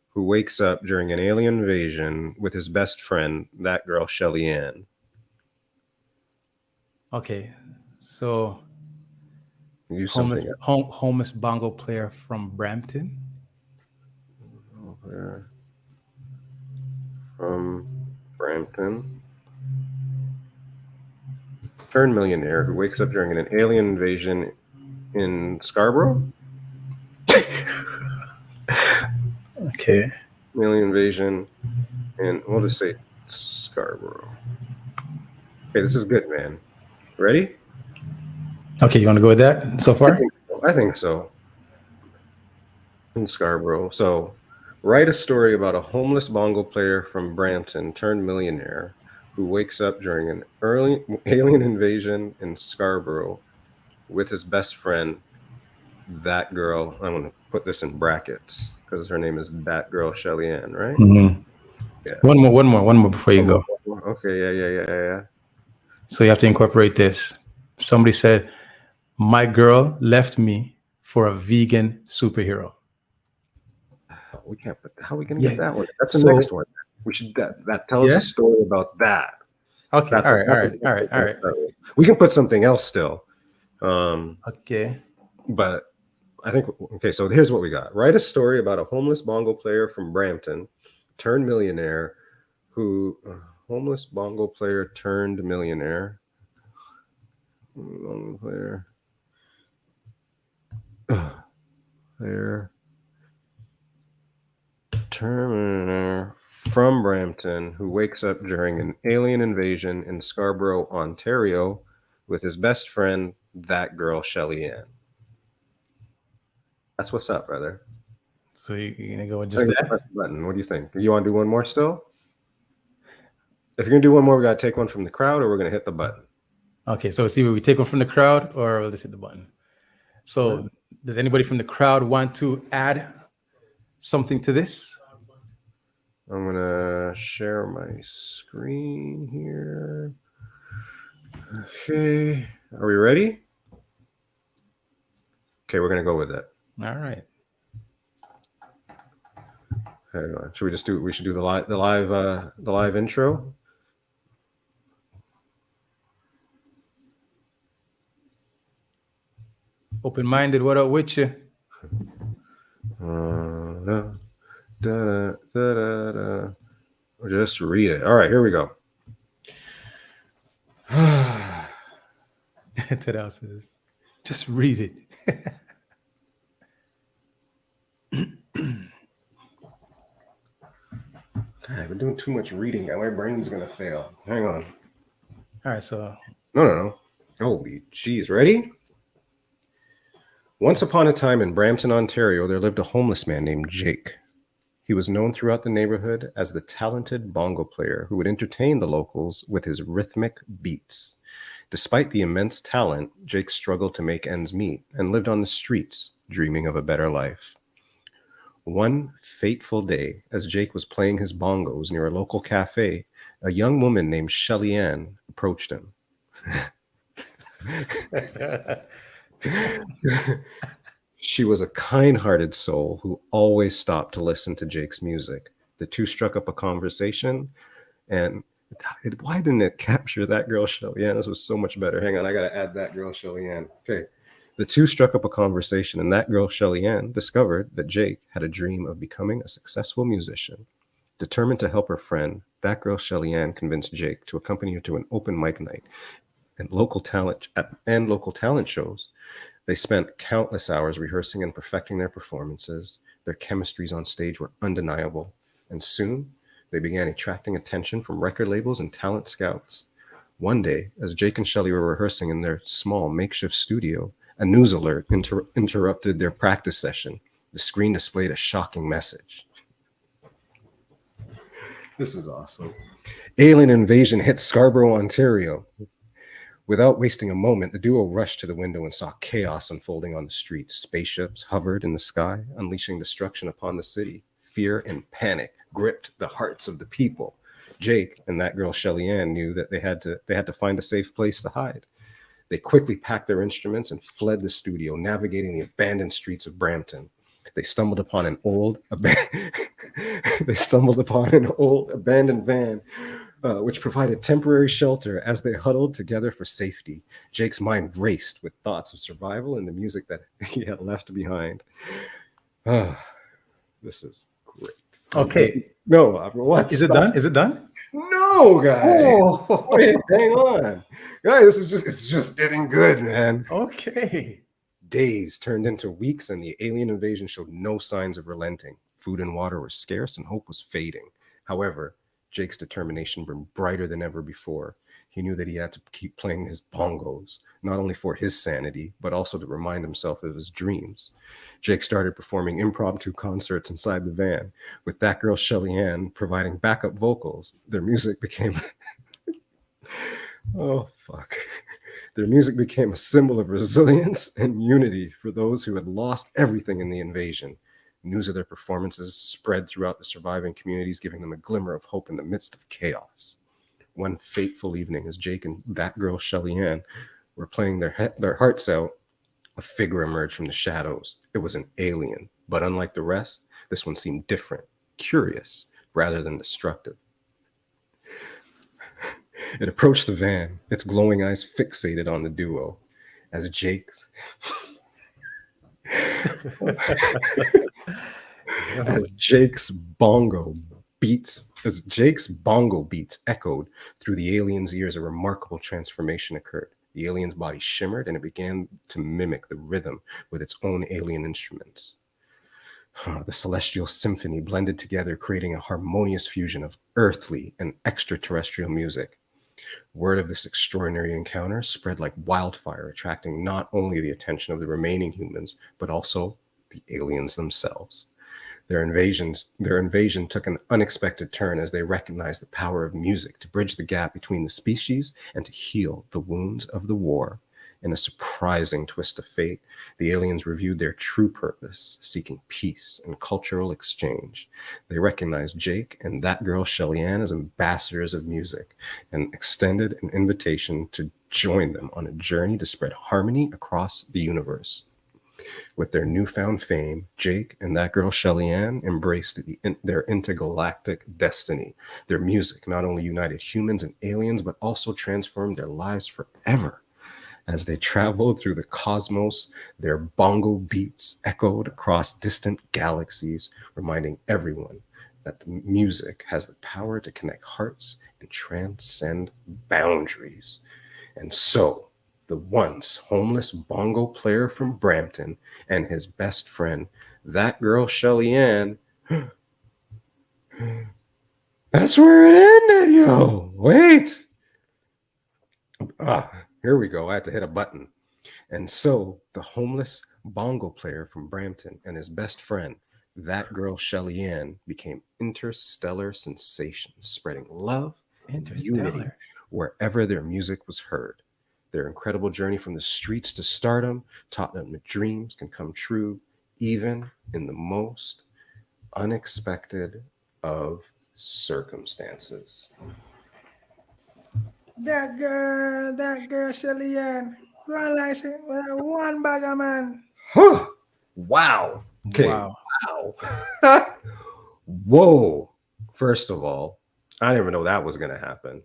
who wakes up during an alien invasion with his best friend, that girl Shelly Ann. Okay, so homeless bongo player from Brampton. From Brampton. Turned millionaire who wakes up during an alien invasion in Scarborough. Okay. Alien invasion, and we'll just say Scarborough. Okay, this is good, man. Ready? Okay, you want to go with that so far? I think so. In Scarborough. So, write a story about a homeless bongo player from Brampton turned millionaire who wakes up during an early alien invasion in Scarborough with his best friend, that girl. I'm going to put this in brackets because her name is that girl Shelly Ann, right? Mm-hmm. Yeah. One more before you go. Okay, yeah. So you have to incorporate this. Somebody said My girl left me for a vegan superhero. We can't put. How are we gonna get that one? That's the So- next one. We should that tell us Yeah? a story about that. Okay. That's All what- right. that's what- We can put something else still. Okay. But I think okay. So here's what we got. Write a story about a homeless bongo player from Brampton turned millionaire who homeless bongo player turned millionaire. Bongo player. Player. Terminator from Brampton who wakes up during an alien invasion in Scarborough, Ontario, with his best friend, that girl Shelly Ann. That's what's up, brother. So you're gonna go with just Press that? the button. What do you think? You want to do one more still? If you're gonna do one more, we gotta take one from the crowd, or we're gonna hit the button. Okay. So see, will we take one from the crowd, or we'll just hit the button? So does anybody from the crowd want to add something to this? I'm gonna share my screen here. Okay, are we ready? Okay, we're gonna go with it. All right. Okay, should we just do? We should do the live intro. Open-minded. What up with you? Just read it. All right, here we go. Tadao says, just read it. I've been doing too much reading. My brain's gonna fail. Hang on. All right. So No. Holy jeez. Ready? Once upon a time in Brampton, Ontario, there lived a homeless man named Jake. He was known throughout the neighborhood as the talented bongo player who would entertain the locals with his rhythmic beats. Despite the immense talent, Jake struggled to make ends meet and lived on the streets, dreaming of a better life. One fateful day, as Jake was playing his bongos near a local cafe, a young woman named Shelly Ann approached him. She was a kind-hearted soul who always stopped to listen to Jake's music. The two struck up a conversation, and why didn't it capture that girl Shelly Ann? This was so much better. Hang on, I gotta add that girl Shelly Ann. Okay. The two struck up a conversation, and that girl Shelly Ann discovered that Jake had a dream of becoming a successful musician. Determined to help her friend, that girl Shelly Ann convinced Jake to accompany her to an open mic night and local talent shows. They spent countless hours rehearsing and perfecting their performances. Their chemistries on stage were undeniable, and soon they began attracting attention from record labels and talent scouts. One day, as Jake and Shelly were rehearsing in their small makeshift studio, a news alert interrupted their practice session. The screen displayed a shocking message. This is awesome. Alien invasion hit Scarborough, Ontario. Without wasting a moment, the duo rushed to the window and saw chaos unfolding on the streets. Spaceships hovered in the sky, unleashing destruction upon the city. Fear and panic gripped the hearts of the people. Jake and that girl Shelly Ann knew that they had to find a safe place to hide. They quickly packed their instruments and fled the studio, navigating the abandoned streets of Brampton. They stumbled upon an old abandoned van, which provided temporary shelter as they huddled together for safety. Jake's mind raced with thoughts of survival and the music that he had left behind. This is great. okay. No, what? Is it done? Is it done? No, guys. Oh. Wait, hang on. Guys, it's just getting good, man. Okay. Days turned into weeks, and the alien invasion showed no signs of relenting. Food and water were scarce, and hope was fading. However, Jake's determination burned brighter than ever before. He knew that he had to keep playing his bongos, not only for his sanity, but also to remind himself of his dreams. Jake started performing impromptu concerts inside the van, with that girl Shelly Ann providing backup vocals. Their music became Their music became a symbol of resilience and unity for those who had lost everything in the invasion. News of their performances spread throughout the surviving communities, giving them a glimmer of hope in the midst of chaos. One fateful evening, as Jake and that girl Shelly Ann were playing their hearts out A figure emerged from the shadows. It was an alien, but unlike the rest, this one seemed different, curious, rather than destructive. It approached the van, its glowing eyes fixated on the duo. As Jake's bongo beats echoed through the alien's ears, a remarkable transformation occurred. The alien's body shimmered and it began to mimic the rhythm with its own alien instruments. The celestial symphony blended together, creating a harmonious fusion of earthly and extraterrestrial music. Word of this extraordinary encounter spread like wildfire, attracting not only the attention of the remaining humans, but also the aliens themselves. Their invasion took an unexpected turn as they recognized the power of music to bridge the gap between the species and to heal the wounds of the war. In a surprising twist of fate, the aliens reviewed their true purpose, seeking peace and cultural exchange. They recognized Jake and that girl Shelly-Ann as ambassadors of music and extended an invitation to join them on a journey to spread harmony across the universe. With their newfound fame, Jake and that girl Shelly-Ann embraced their intergalactic destiny. Their music not only united humans and aliens, but also transformed their lives forever. As they traveled through the cosmos, their bongo beats echoed across distant galaxies, reminding everyone that the music has the power to connect hearts and transcend boundaries. And so, the once homeless bongo player from Brampton and his best friend, that girl Shelly-Ann, that's where it ended, yo. Wait. Here we go. I had to hit a button. And so the homeless bongo player from Brampton and his best friend, that girl Shelly-Ann, became interstellar sensations, spreading love and unity wherever their music was heard. Their incredible journey from the streets to stardom taught them that dreams can come true even in the most unexpected of circumstances. That girl Shelly-Ann, go on like one bagger, man. Huh. Wow. Okay. Wow. Whoa. First of all, I didn't even know that was going to happen.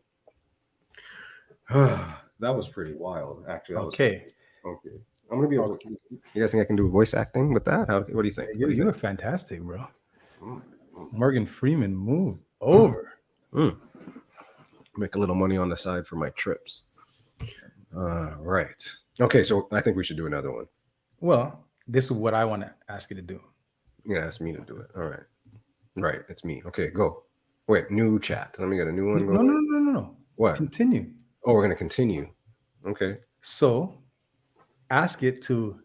That was pretty wild, actually. Okay. I'm gonna be able to. You guys think I can do voice acting with that? What do you think? You're fantastic, bro. Morgan Freeman moved over. Make a little money on the side for my trips. Right. Okay, so I think we should do another one. Well, this is what I want to ask you to do. You're gonna ask me to do it. All right. Right, it's me. Okay, go. Wait, new chat. Let me get a new one. No. What? Continue. Oh, we're gonna continue. Okay. So ask it to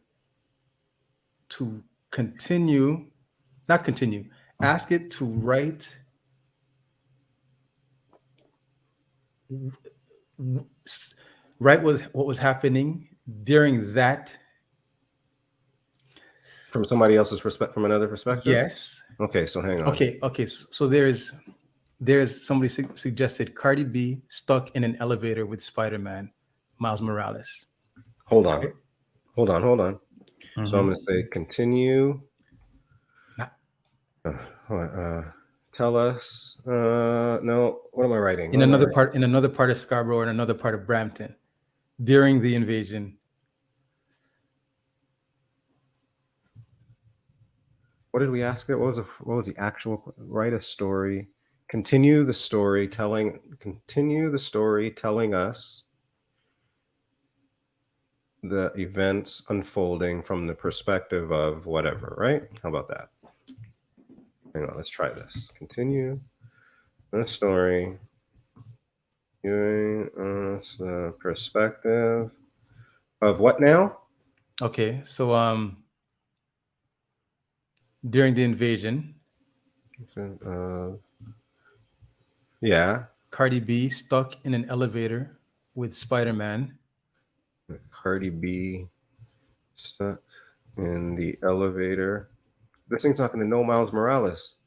continue, not continue. Ask it to write what was happening during that. From somebody else's perspective, from another perspective? Yes. Okay, so hang on. Okay. So there's somebody suggested Cardi B stuck in an elevator with Spider-Man, Miles Morales. Hold on. Mm-hmm. So I'm going to say continue. Tell us. No, what am I writing? In another part of Scarborough and another part of Brampton during the invasion. What did we ask it? What was the actual? Write a story. Continue the story telling us the events unfolding from the perspective of whatever, right? How about that? Hang on, let's try this. Continue the story giving us the perspective of what now? Okay, so during the invasion, yeah. Cardi B stuck in an elevator with Spider-Man. Cardi B stuck in the elevator. This thing's not going to know Miles Morales.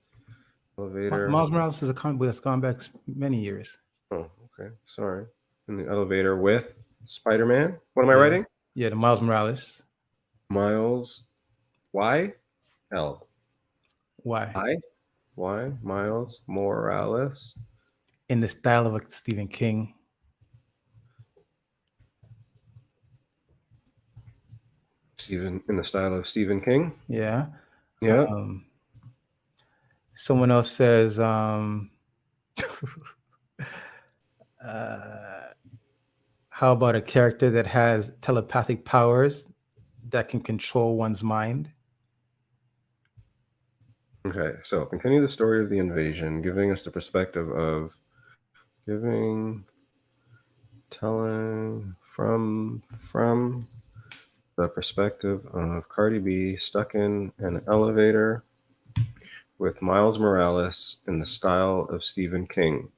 Elevator. Miles Morales is a comic book that's gone back many years. Oh, okay. Sorry. In the elevator with Spider-Man. What am I writing? Yeah, the Miles Morales. Miles. Y? L. Why? Y? Miles Morales. In the style of a Stephen King. In the style of Stephen King. Yeah. Yeah. Someone else says, how about a character that has telepathic powers that can control one's mind? Okay, so continue the story of the invasion, giving us the perspective of telling from the perspective of Cardi B stuck in an elevator with Miles Morales in the style of Stephen King.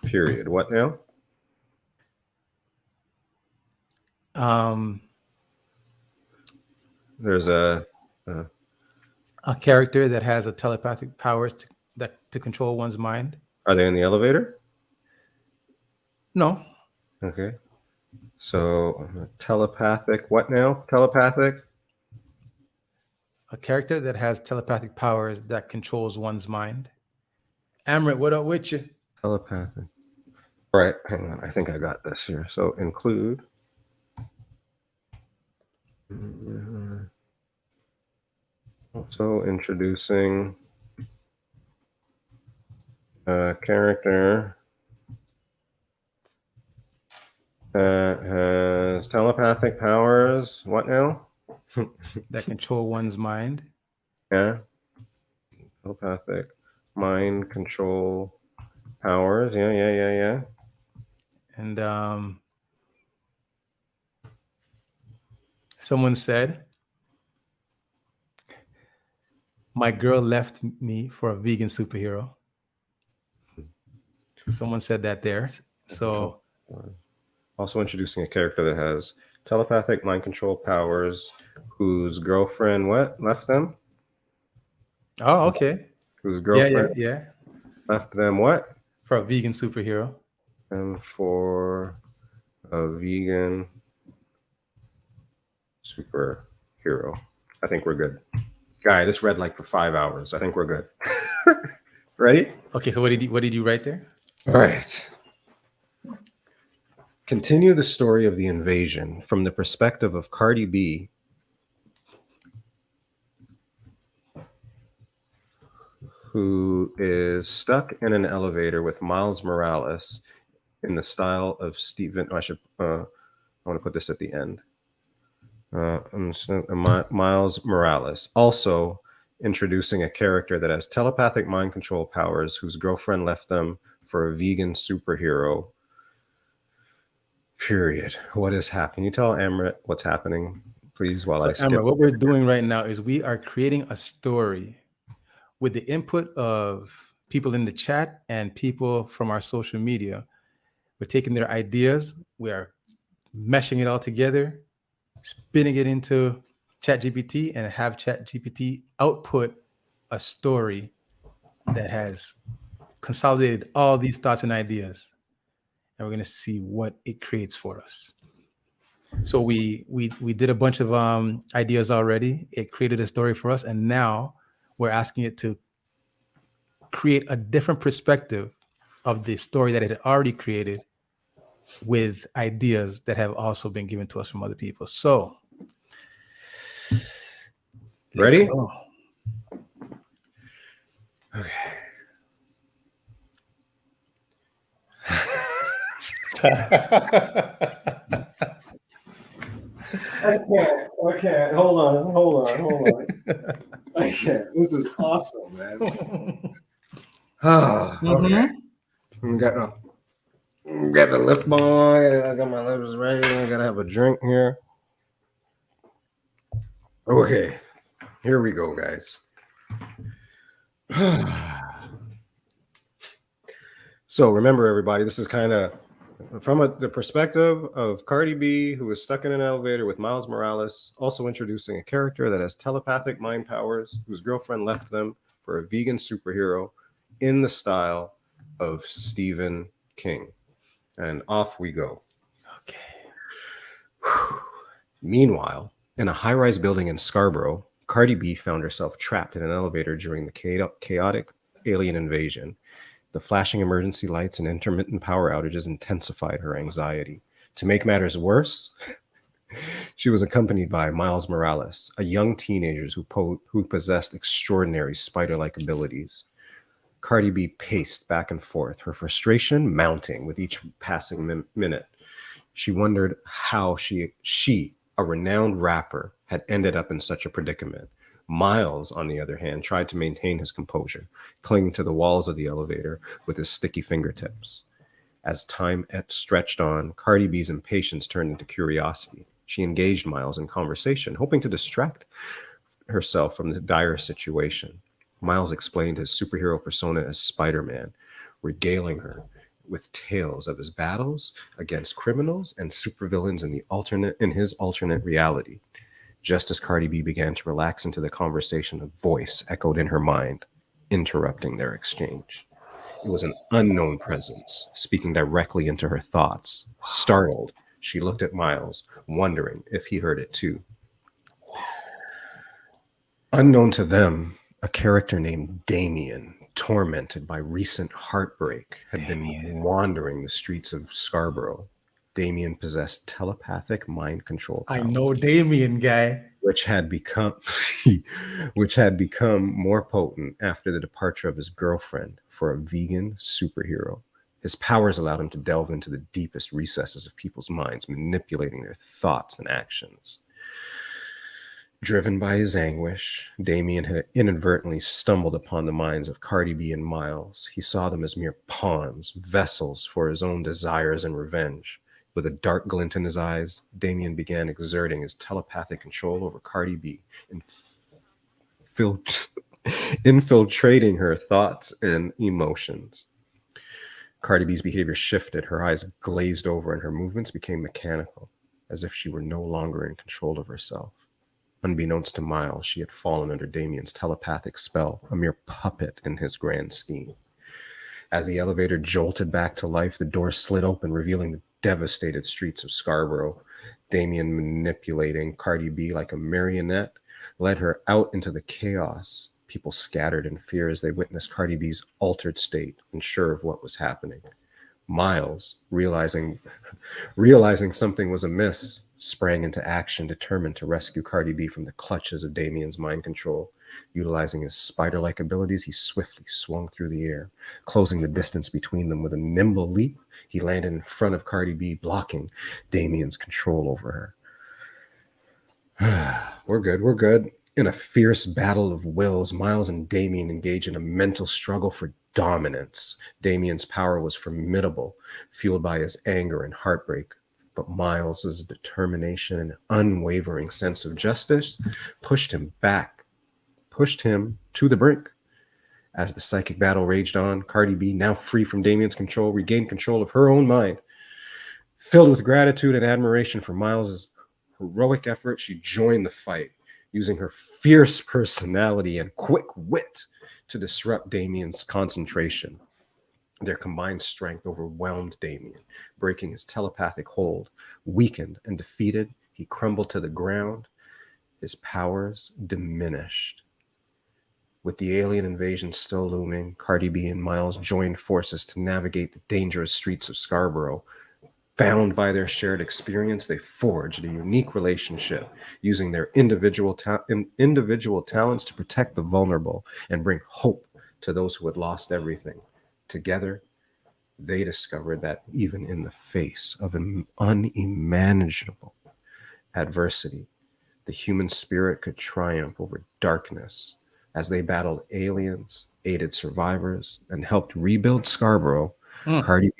Period. What now? There's a character that has a telepathic powers to control one's mind. Are they in the elevator? No. Okay. So telepathic. What now? Telepathic. A character that has telepathic powers that controls one's mind. Amrit, what up with you? Telepathic. All right, hang on. I think I got this here. So include. Also introducing a character that has telepathic powers. What now? That control one's mind. Yeah. Telepathic mind control powers. Yeah. And someone said, my girl left me for a vegan superhero. Someone said that there. So also introducing a character that has telepathic mind control powers, whose girlfriend left them? Oh, okay. Whose girlfriend yeah. left them what? For a vegan superhero. And for a vegan superhero. I think we're good. Guy, this read like for 5 hours. I think we're good. Ready? Okay, so what did you write there? All right. Continue the story of the invasion from the perspective of Cardi B, who is stuck in an elevator with Miles Morales in the style of Stephen. I want to put this at the end. Miles Morales, also introducing a character that has telepathic mind control powers, whose girlfriend left them for a vegan superhero. Period. What is happening? You tell Amrit what's happening, please, while I skip. Amrit, what we're doing right now is we are creating a story with the input of people in the chat and people from our social media. We're taking their ideas, we are meshing it all together, spinning it into ChatGPT, and have ChatGPT output a story that has consolidated all these thoughts and ideas. And we're going to see what it creates for us. So we did a bunch of ideas already. It created a story for us, and now we're asking it to create a different perspective of the story that it had already created with ideas that have also been given to us from other people. So, ready? Go. Okay. I can't. Hold on. I can't. This is awesome, man. Okay. Got the lip balm. I got my lips ready. I gotta have a drink here. Okay. Here we go, guys. So remember, everybody, this is kind of from the perspective of Cardi B, who is stuck in an elevator with Miles Morales, also introducing a character that has telepathic mind powers, whose girlfriend left them for a vegan superhero in the style of Stephen King. And off we go. Okay. Meanwhile, In a high-rise building in Scarborough, Cardi B found herself trapped in an elevator during the chaotic alien invasion. The flashing emergency lights and intermittent power outages intensified her anxiety. To make matters worse, she was accompanied by Miles Morales, a young teenager who possessed extraordinary spider-like abilities. Cardi B paced back and forth, her frustration mounting with each passing minute. She wondered how she, a renowned rapper, had ended up in such a predicament. Miles, on the other hand, tried to maintain his composure, clinging to the walls of the elevator with his sticky fingertips. As time stretched on, Cardi B's impatience turned into curiosity. She engaged Miles in conversation, hoping to distract herself from the dire situation. Miles explained his superhero persona as Spider-Man, regaling her with tales of his battles against criminals and supervillains in his alternate reality. Just as Cardi B began to relax into the conversation, a voice echoed in her mind, interrupting their exchange. It was an unknown presence, speaking directly into her thoughts. Startled, she looked at Miles, wondering if he heard it too. Unknown to them, a character named Damien, tormented by recent heartbreak, had been wandering the streets of Scarborough. Damien possessed telepathic mind control powers. I know Damien, guy. Which had become more potent after the departure of his girlfriend for a vegan superhero. His powers allowed him to delve into the deepest recesses of people's minds, manipulating their thoughts and actions. Driven by his anguish, Damien had inadvertently stumbled upon the minds of Cardi B and Miles. He saw them as mere pawns, vessels for his own desires and revenge. With a dark glint in his eyes, Damien began exerting his telepathic control over Cardi B, infiltrating her thoughts and emotions. Cardi B's behavior shifted, her eyes glazed over, and her movements became mechanical, as if she were no longer in control of herself. Unbeknownst to Miles, she had fallen under Damien's telepathic spell, a mere puppet in his grand scheme. As the elevator jolted back to life, the door slid open, revealing the devastated streets of Scarborough. Damien, manipulating Cardi B like a marionette, led her out into the chaos. People scattered in fear as they witnessed Cardi B's altered state, unsure of what was happening. Miles, realizing something was amiss, sprang into action, determined to rescue Cardi B from the clutches of Damien's mind control. Utilizing his spider-like abilities, he swiftly swung through the air, closing the distance between them. With a nimble leap, he landed in front of Cardi B, blocking Damien's control over her. We're good. In a fierce battle of wills, Miles and Damien engage in a mental struggle for dominance. Damien's power was formidable, fueled by his anger and heartbreak. But Miles's determination and unwavering sense of justice pushed him to the brink. As the psychic battle raged on, Cardi B, now free from Damien's control, regained control of her own mind. Filled with gratitude and admiration for Miles's heroic effort, she joined the fight, using her fierce personality and quick wit to disrupt Damien's concentration. Their combined strength overwhelmed Damien, breaking his telepathic hold. Weakened and defeated, he crumbled to the ground. His powers diminished. With the alien invasion still looming, Cardi B and Miles joined forces to navigate the dangerous streets of Scarborough. Bound by their shared experience, they forged a unique relationship, using their individual talents to protect the vulnerable and bring hope to those who had lost everything. Together, they discovered that even in the face of an unimaginable adversity, the human spirit could triumph over darkness. As they battled aliens, aided survivors, and helped rebuild Scarborough, Cardi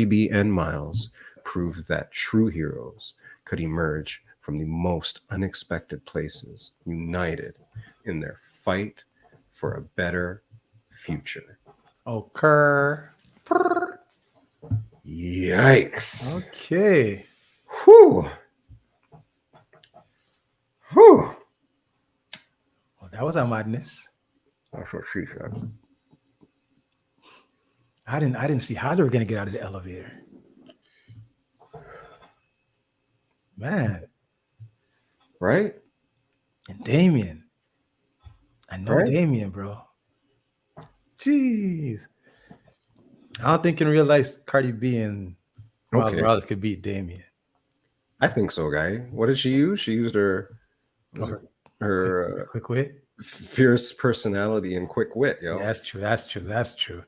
B and Miles proved that true heroes could emerge from the most unexpected places, united in their fight for a better future. Okay. Yikes. Okay. Whew. Well, that was a madness. That's what she said. I didn't see how they were gonna get out of the elevator. Man. right? And Damien. I know Right? Damien, bro. Jeez. I don't think in real life Cardi B and Miles Okay. Morales could beat Damien. I think so, guy. What did she use? She used her Quick wit. fierce personality and quick wit, yo. Yeah, that's true. That's true. That's true.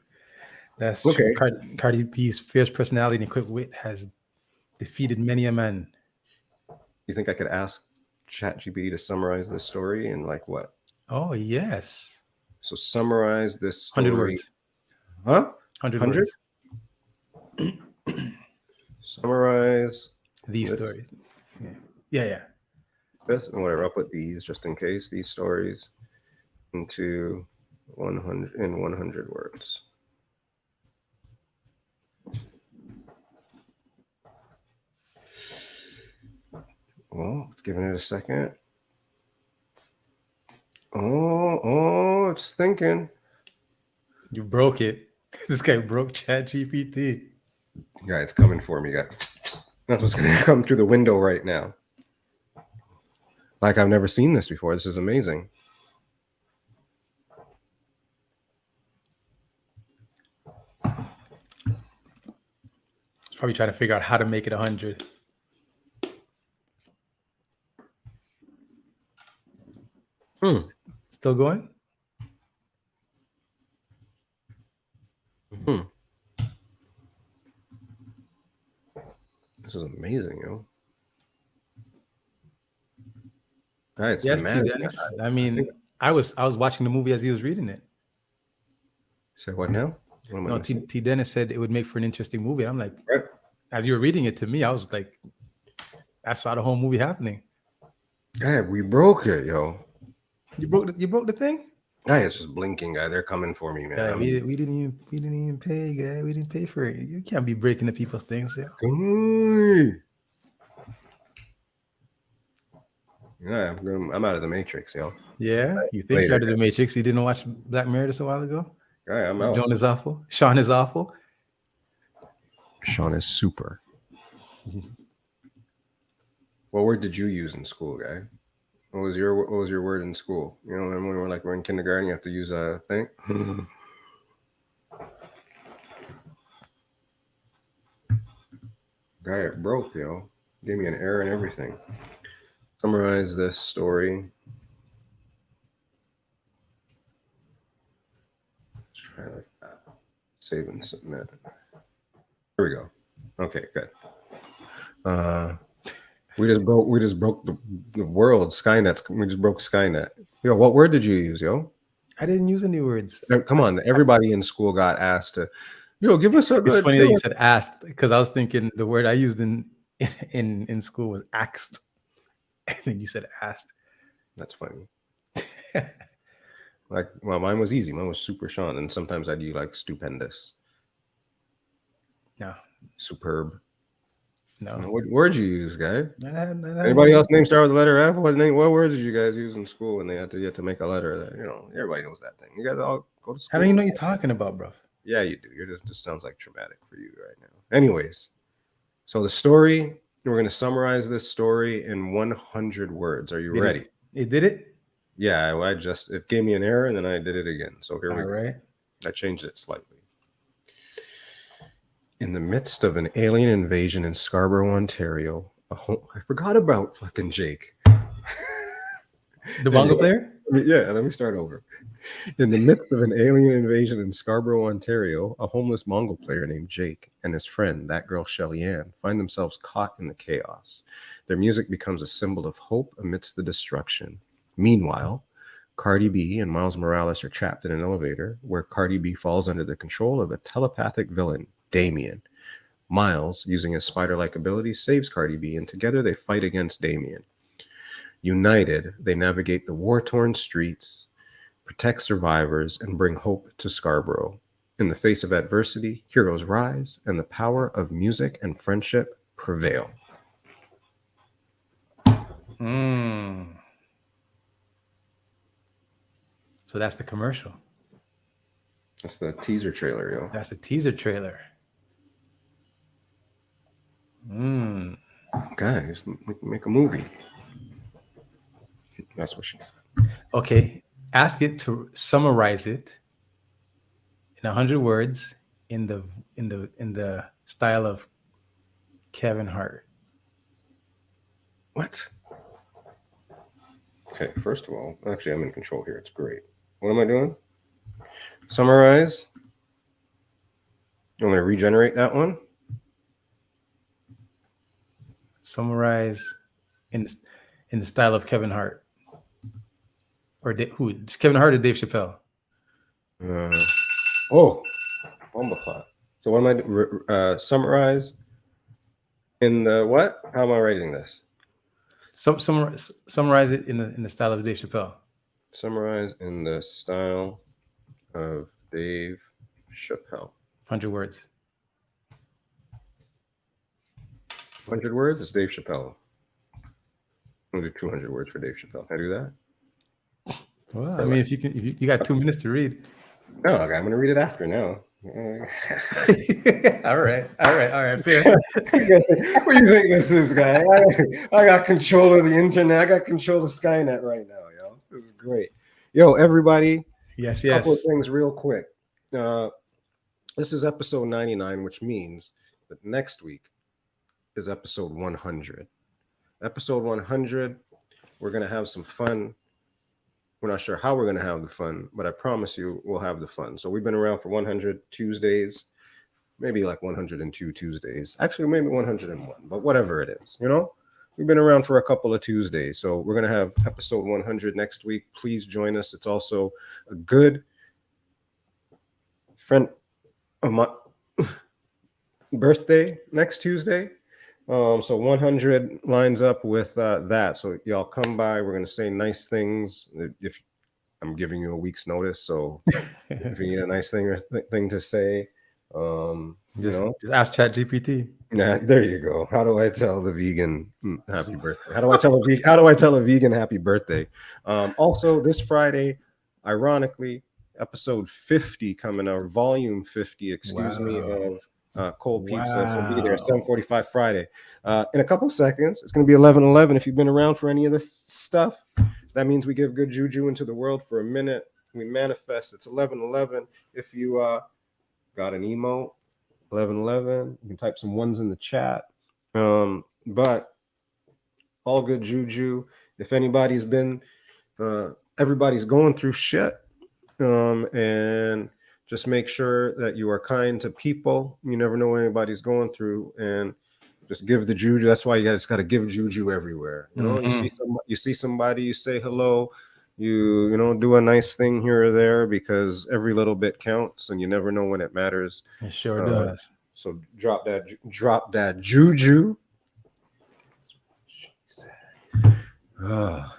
That's Okay. true. Cardi B's fierce personality and quick wit has defeated many a man. You think I could ask ChatGPT to summarize this story in like what? Oh, yes. So summarize this story. 100 words. Huh? 100 100? words. Summarize These this, stories. Yeah. this and whatever. I'll put these just in case. These stories into 100 words. Well, it's giving it a second. Oh, it's thinking. You broke it. This guy broke ChatGPT. Yeah, it's coming for me, guys. That's what's going to come through the window right now. Like I've never seen this before. This is amazing. It's probably trying to figure out how to make it 100. Still going? This is amazing, yo. It's Yes, mad. T. Dennis. I mean, I was watching the movie as he was reading it. Say what now? What No, T. Dennis said it would make for an interesting movie. I'm like, right. As you were reading it to me, I was like, I saw the whole movie happening. Yeah, we broke it, yo. You broke the thing? Guy, it's just blinking, guy. They're coming for me, man. Yeah, we didn't even pay, guy. We didn't pay for it. You can't be breaking the people's things. Yeah, I'm out of the Matrix, yo. Yeah, you think you're out of the Matrix? You didn't watch Black Mirror just a while ago? Yeah, I'm out. John is awful. Sean is awful. Sean is super. What word did you use in school, guy? What was your word in school? You know, when we're in kindergarten, you have to use a thing. Guy, it broke, yo. Gave me an error and everything. Summarize this story. Let's try like that. Save and submit. There we go. Okay, good. We just broke the world. Skynet. We just broke Skynet. Yo, what word did you use, yo? I didn't use any words. Come on, everybody in school got asked to. Yo, give us a. It's funny that you said asked because I was thinking the word I used in school was asked, and then you said asked. That's funny. Well, mine was easy. Mine was super Sean, and sometimes I'd use like stupendous. No. Superb. No. What words you use, guy? Anybody else name start with the letter F? What words did you guys use in school when they had to make a letter? That, you know, everybody knows that thing. You guys all go to school. I don't even know what you're talking about, bro. Yeah, you do. It just sounds like traumatic for you right now. Anyways, so the story, we're going to summarize this story in 100 words. Are you ready? It did it? Yeah, it gave me an error and then I did it again. So here we go. Right. I changed it slightly. In the midst of an alien invasion in Scarborough, Ontario, I forgot about fucking Jake. The bongo player? Yeah, let me start over. In the midst of an alien invasion in Scarborough, Ontario, a homeless Mongol player named Jake and his friend, that girl Shelly Ann, find themselves caught in the chaos. Their music becomes a symbol of hope amidst the destruction. Meanwhile, Cardi B and Miles Morales are trapped in an elevator where Cardi B falls under the control of a telepathic villain, Damien. Miles, using his spider-like ability, saves Cardi B, and together they fight against Damien. United, they navigate the war-torn streets, protect survivors, and bring hope to Scarborough. In the face of adversity, heroes rise, and the power of music and friendship prevail. So that's the commercial. That's the teaser trailer, yo. That's the teaser trailer. Guys, make a movie. That's what she said. Okay. Ask it to summarize it in 100 words in the style of Kevin Hart. What? Okay, first of all, actually, I'm in control here. It's great. What am I doing? Summarize. I'm going to regenerate that one. Summarize in the style of Kevin Hart. Or who? It's Kevin Hart or Dave Chappelle? Bumbleclot. So what am I doing? Summarize in the what? How am I writing this? Summarize it in the style of Dave Chappelle. Summarize in the style of Dave Chappelle. 100 words. 100 words is Dave Chappelle. I'm gonna do 200 words for Dave Chappelle. Can I do that? Well, I mean, if you got 2 minutes to read. No, okay, I'm gonna read it after now. All right, fair. What do you think this is, guy? I got control of the internet. I got control of Skynet right now, yo. This is great. Yo, everybody. Yes. Couple of things real quick. This is episode 99, which means that next week is episode 100. Episode 100, we're going to have some fun. We're not sure how we're going to have the fun, but I promise you we'll have the fun. So we've been around for 100 Tuesdays, maybe like 102 Tuesdays. Actually, maybe 101, but whatever it is, you know? We've been around for a couple of Tuesdays. So we're going to have episode 100 next week. Please join us. It's also a good friend of my birthday next Tuesday. So 100 lines up with that. So y'all come by. We're going to say nice things. If I'm giving you a week's notice, so if you need a nice thing or thing to say, just ask ChatGPT. Yeah, there you go. How do I tell the vegan happy birthday? How do I tell a vegan happy birthday? Also, this Friday, ironically, episode 50 coming out, volume 50, excuse me, of Cold Pizza. So be there 7:45 Friday. In a couple seconds, it's going to be 11:11. If you've been around for any of this stuff, that means we give good juju into the world for a minute. We manifest. It's 11:11. If you got an emote, 11:11. You can type some ones in the chat. But all good juju. If anybody's been, everybody's going through shit. And just make sure that you are kind to people. You never know what anybody's going through, and just give the juju. That's why you just got to give juju everywhere. You know, you see somebody, you say hello. You know, do a nice thing here or there, because every little bit counts, and you never know when it matters. It sure does. So drop that juju.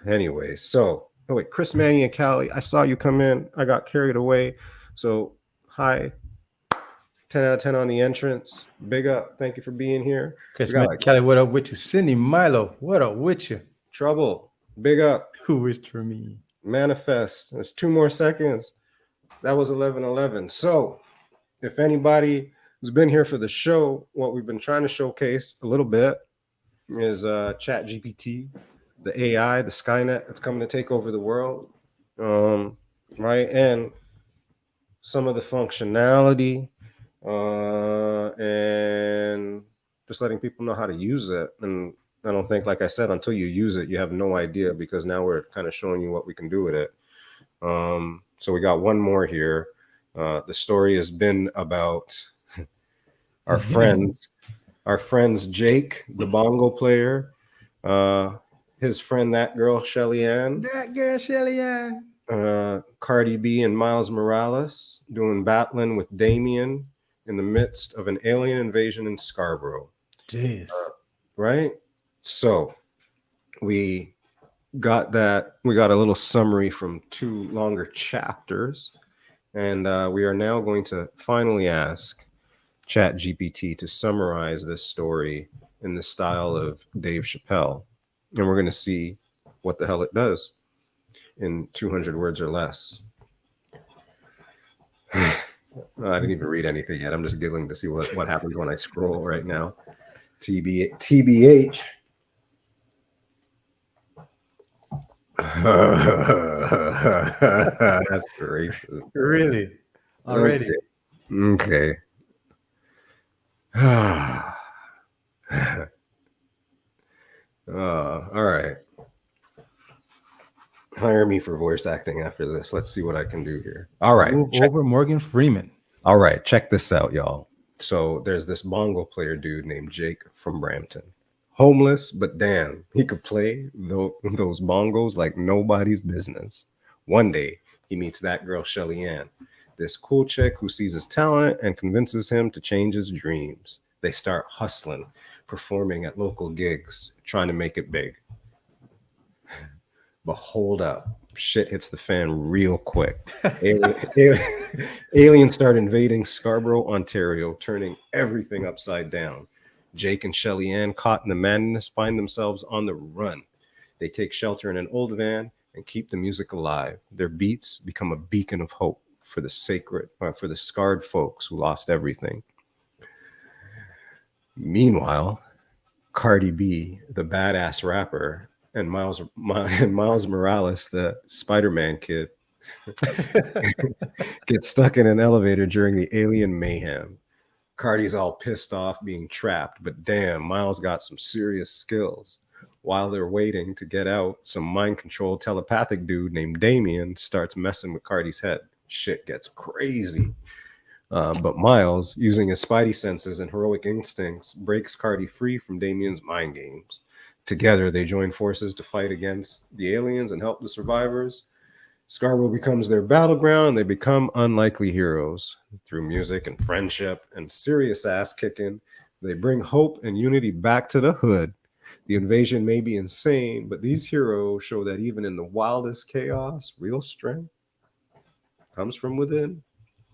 Anyway, so wait, Chris Manny and Callie, I saw you come in. I got carried away. So hi, 10 out of 10 on the entrance. Big up. Thank you for being here. Chris Manny, Callie, what up with you? Cindy Milo, what up with you? Trouble. Big up. Who wished for me? Manifest. There's 2 more seconds. That was 11:11. So if anybody who's been here for the show, what we've been trying to showcase a little bit is ChatGPT, the AI, the Skynet that's coming to take over the world, right? And some of the functionality, and just letting people know how to use it. And I don't think, like I said, until you use it, you have no idea, because now we're kind of showing you what we can do with it. So we got one more here. The story has been about our friends Jake, the bongo player, his friend, that girl Shelly Ann, Cardi B and Miles Morales doing battling with Damien in the midst of an alien invasion in Scarborough. Jeez. Right? So we got a little summary from 2 longer chapters, and we are now going to finally ask ChatGPT to summarize this story in the style of Dave Chappelle, and we're going to see what the hell it does in 200 words or less. I didn't even read anything yet. I'm just giggling to see what happens when I scroll right now. TBH. That's gracious. Really? Already? Okay. All right. Hire me for voice acting after this. Let's see what I can do here. All right. Move over Morgan Freeman. All right. Check this out, y'all. So there's this bongo player dude named Jake from Brampton. Homeless, but damn, he could play those bongos like nobody's business. One day, he meets that girl, Shelly Ann, this cool chick who sees his talent and convinces him to change his dreams. They start hustling, performing at local gigs, trying to make it big. But hold up, shit hits the fan real quick. Aliens start invading Scarborough, Ontario, turning everything upside down. Jake and Shelly Ann, caught in the madness, find themselves on the run. They take shelter in an old van and keep the music alive. Their beats become a beacon of hope for the scarred folks who lost everything. Meanwhile, Cardi B, the badass rapper, and Miles Morales, the Spider-Man kid, get stuck in an elevator during the alien mayhem. Cardi's all pissed off being trapped, but damn, Miles got some serious skills. While they're waiting to get out, some mind-controlled telepathic dude named Damien starts messing with Cardi's head. Shit gets crazy. But Miles, using his spidey senses and heroic instincts, breaks Cardi free from Damien's mind games. Together, they join forces to fight against the aliens and help the survivors. Scarborough becomes their battleground, and they become unlikely heroes. Through music and friendship and serious ass kicking, they bring hope and unity back to the hood. The invasion may be insane, but these heroes show that even in the wildest chaos, real strength comes from within.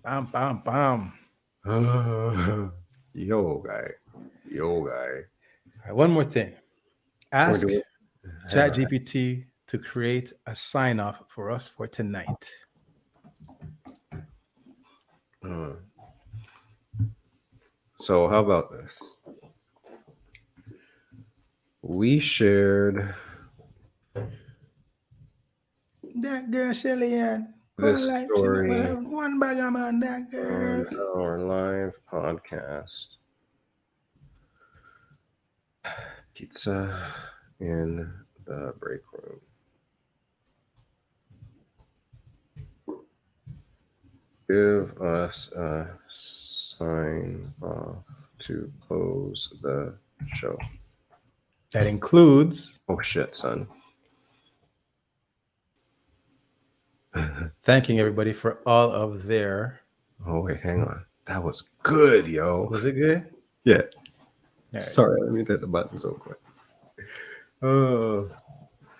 Bam, bam, bam. Yo, guy. All right, one more thing. Ask ChatGPT to create a sign-off for us for tonight. So how about this? We shared that girl Shelly Ann. This story one bag of man, that girl. On our live podcast. Pizza in the break room. Give us a sign off to close the show. That includes... Oh, shit, son. Thanking everybody for all of their... Oh, wait, hang on. That was good, yo. Was it good? Yeah. Right. Sorry, let me hit the button so quick.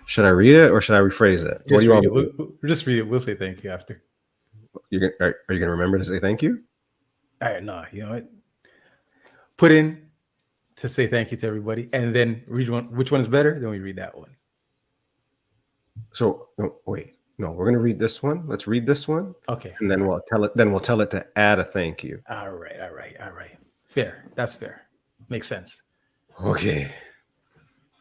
Should I read it or should I rephrase it? What do you want? We'll just read it. We'll say thank you after. Are you going to remember to say thank you? All right, no, you know what? Put in to say thank you to everybody, and then read one. Which one is better? Then we read that one. So wait, no, we're gonna read this one. Let's read this one. Okay. And then we'll tell it. Then we'll tell it to add a thank you. All right. Fair. That's fair. Makes sense. Okay.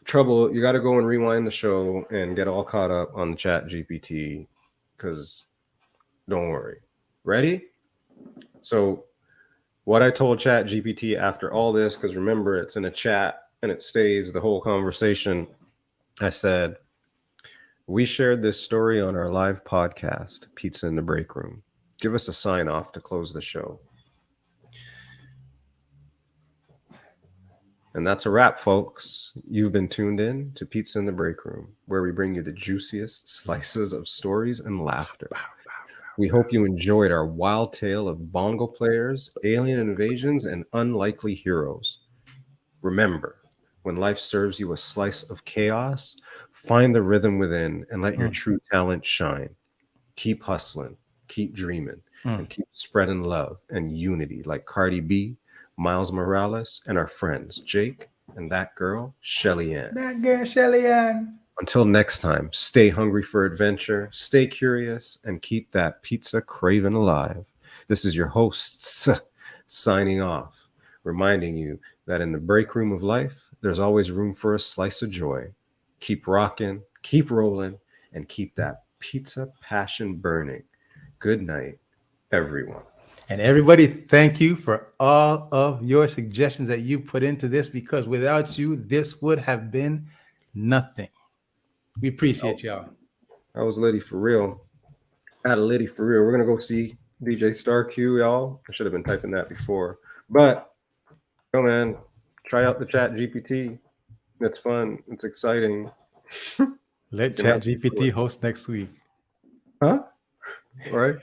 Trouble. You got to go and rewind the show and get all caught up on the ChatGPT, because don't worry. Ready? So what I told ChatGPT after all this, because remember, it's in a chat and it stays the whole conversation. I said, we shared this story on our live podcast, Pizza in the Break Room. Give us a sign off to close the show. And that's a wrap, folks. You've been tuned in to Pizza in the Break Room, where we bring you the juiciest slices of stories and laughter. We hope you enjoyed our wild tale of bongo players, alien invasions, and unlikely heroes. Remember, when life serves you a slice of chaos, find the rhythm within and let your true talent shine. Keep hustling, keep dreaming, and keep spreading love and unity like Cardi B, Miles Morales, and our friends, Jake and that girl, Shelly Ann. That girl, Shelly Ann. Until next time, stay hungry for adventure, stay curious, and keep that pizza craving alive. This is your hosts signing off, reminding you that in the break room of life, there's always room for a slice of joy. Keep rocking, keep rolling, and keep that pizza passion burning. Good night, everyone. And everybody, thank you for all of your suggestions that you put into this, because without you, this would have been nothing. We appreciate y'all. I was Liddy for real. At a Liddy for real. We're going to go see DJ Star Q, y'all. I should have been typing that before. But, oh man, try out the ChatGPT. It's fun. It's exciting. Let ChatGPT host next week. Huh? All right.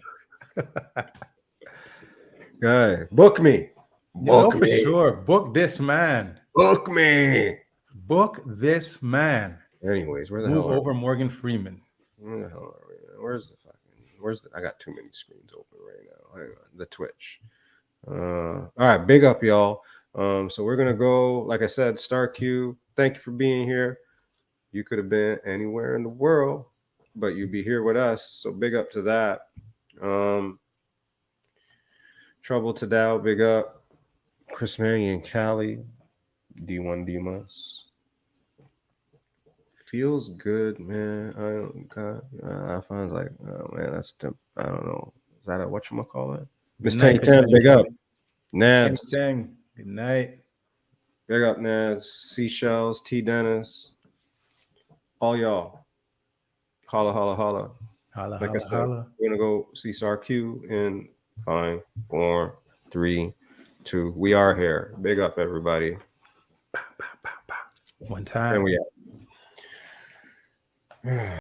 Guy, book me. Book me. For sure. Book this man. Book me. Book this man. Anyways, where the Move hell over Morgan Freeman. Where the hell are we? Where's the I got too many screens open right now. Hang on. The Twitch. All right, big up, y'all. So we're gonna go, like I said, Star Q. Thank you for being here. You could have been anywhere in the world, but you'd be here with us. So big up to that. Trouble to Dow, big up. Chris Mary and Cali, D1 Dimas. Feels good, man. I find like, oh man, I don't know. Is that a whatchamacallit? Miss Tang Ten, big up. Nads. Tang, good night. Big up, Nads. Seashells, T Dennis. All y'all. Holla, holla, holla. Holla, like holla, I said, holla. we're gonna go see Star Q in 5, 4, 3, 2. We are here. Big up, everybody. One time. And we out.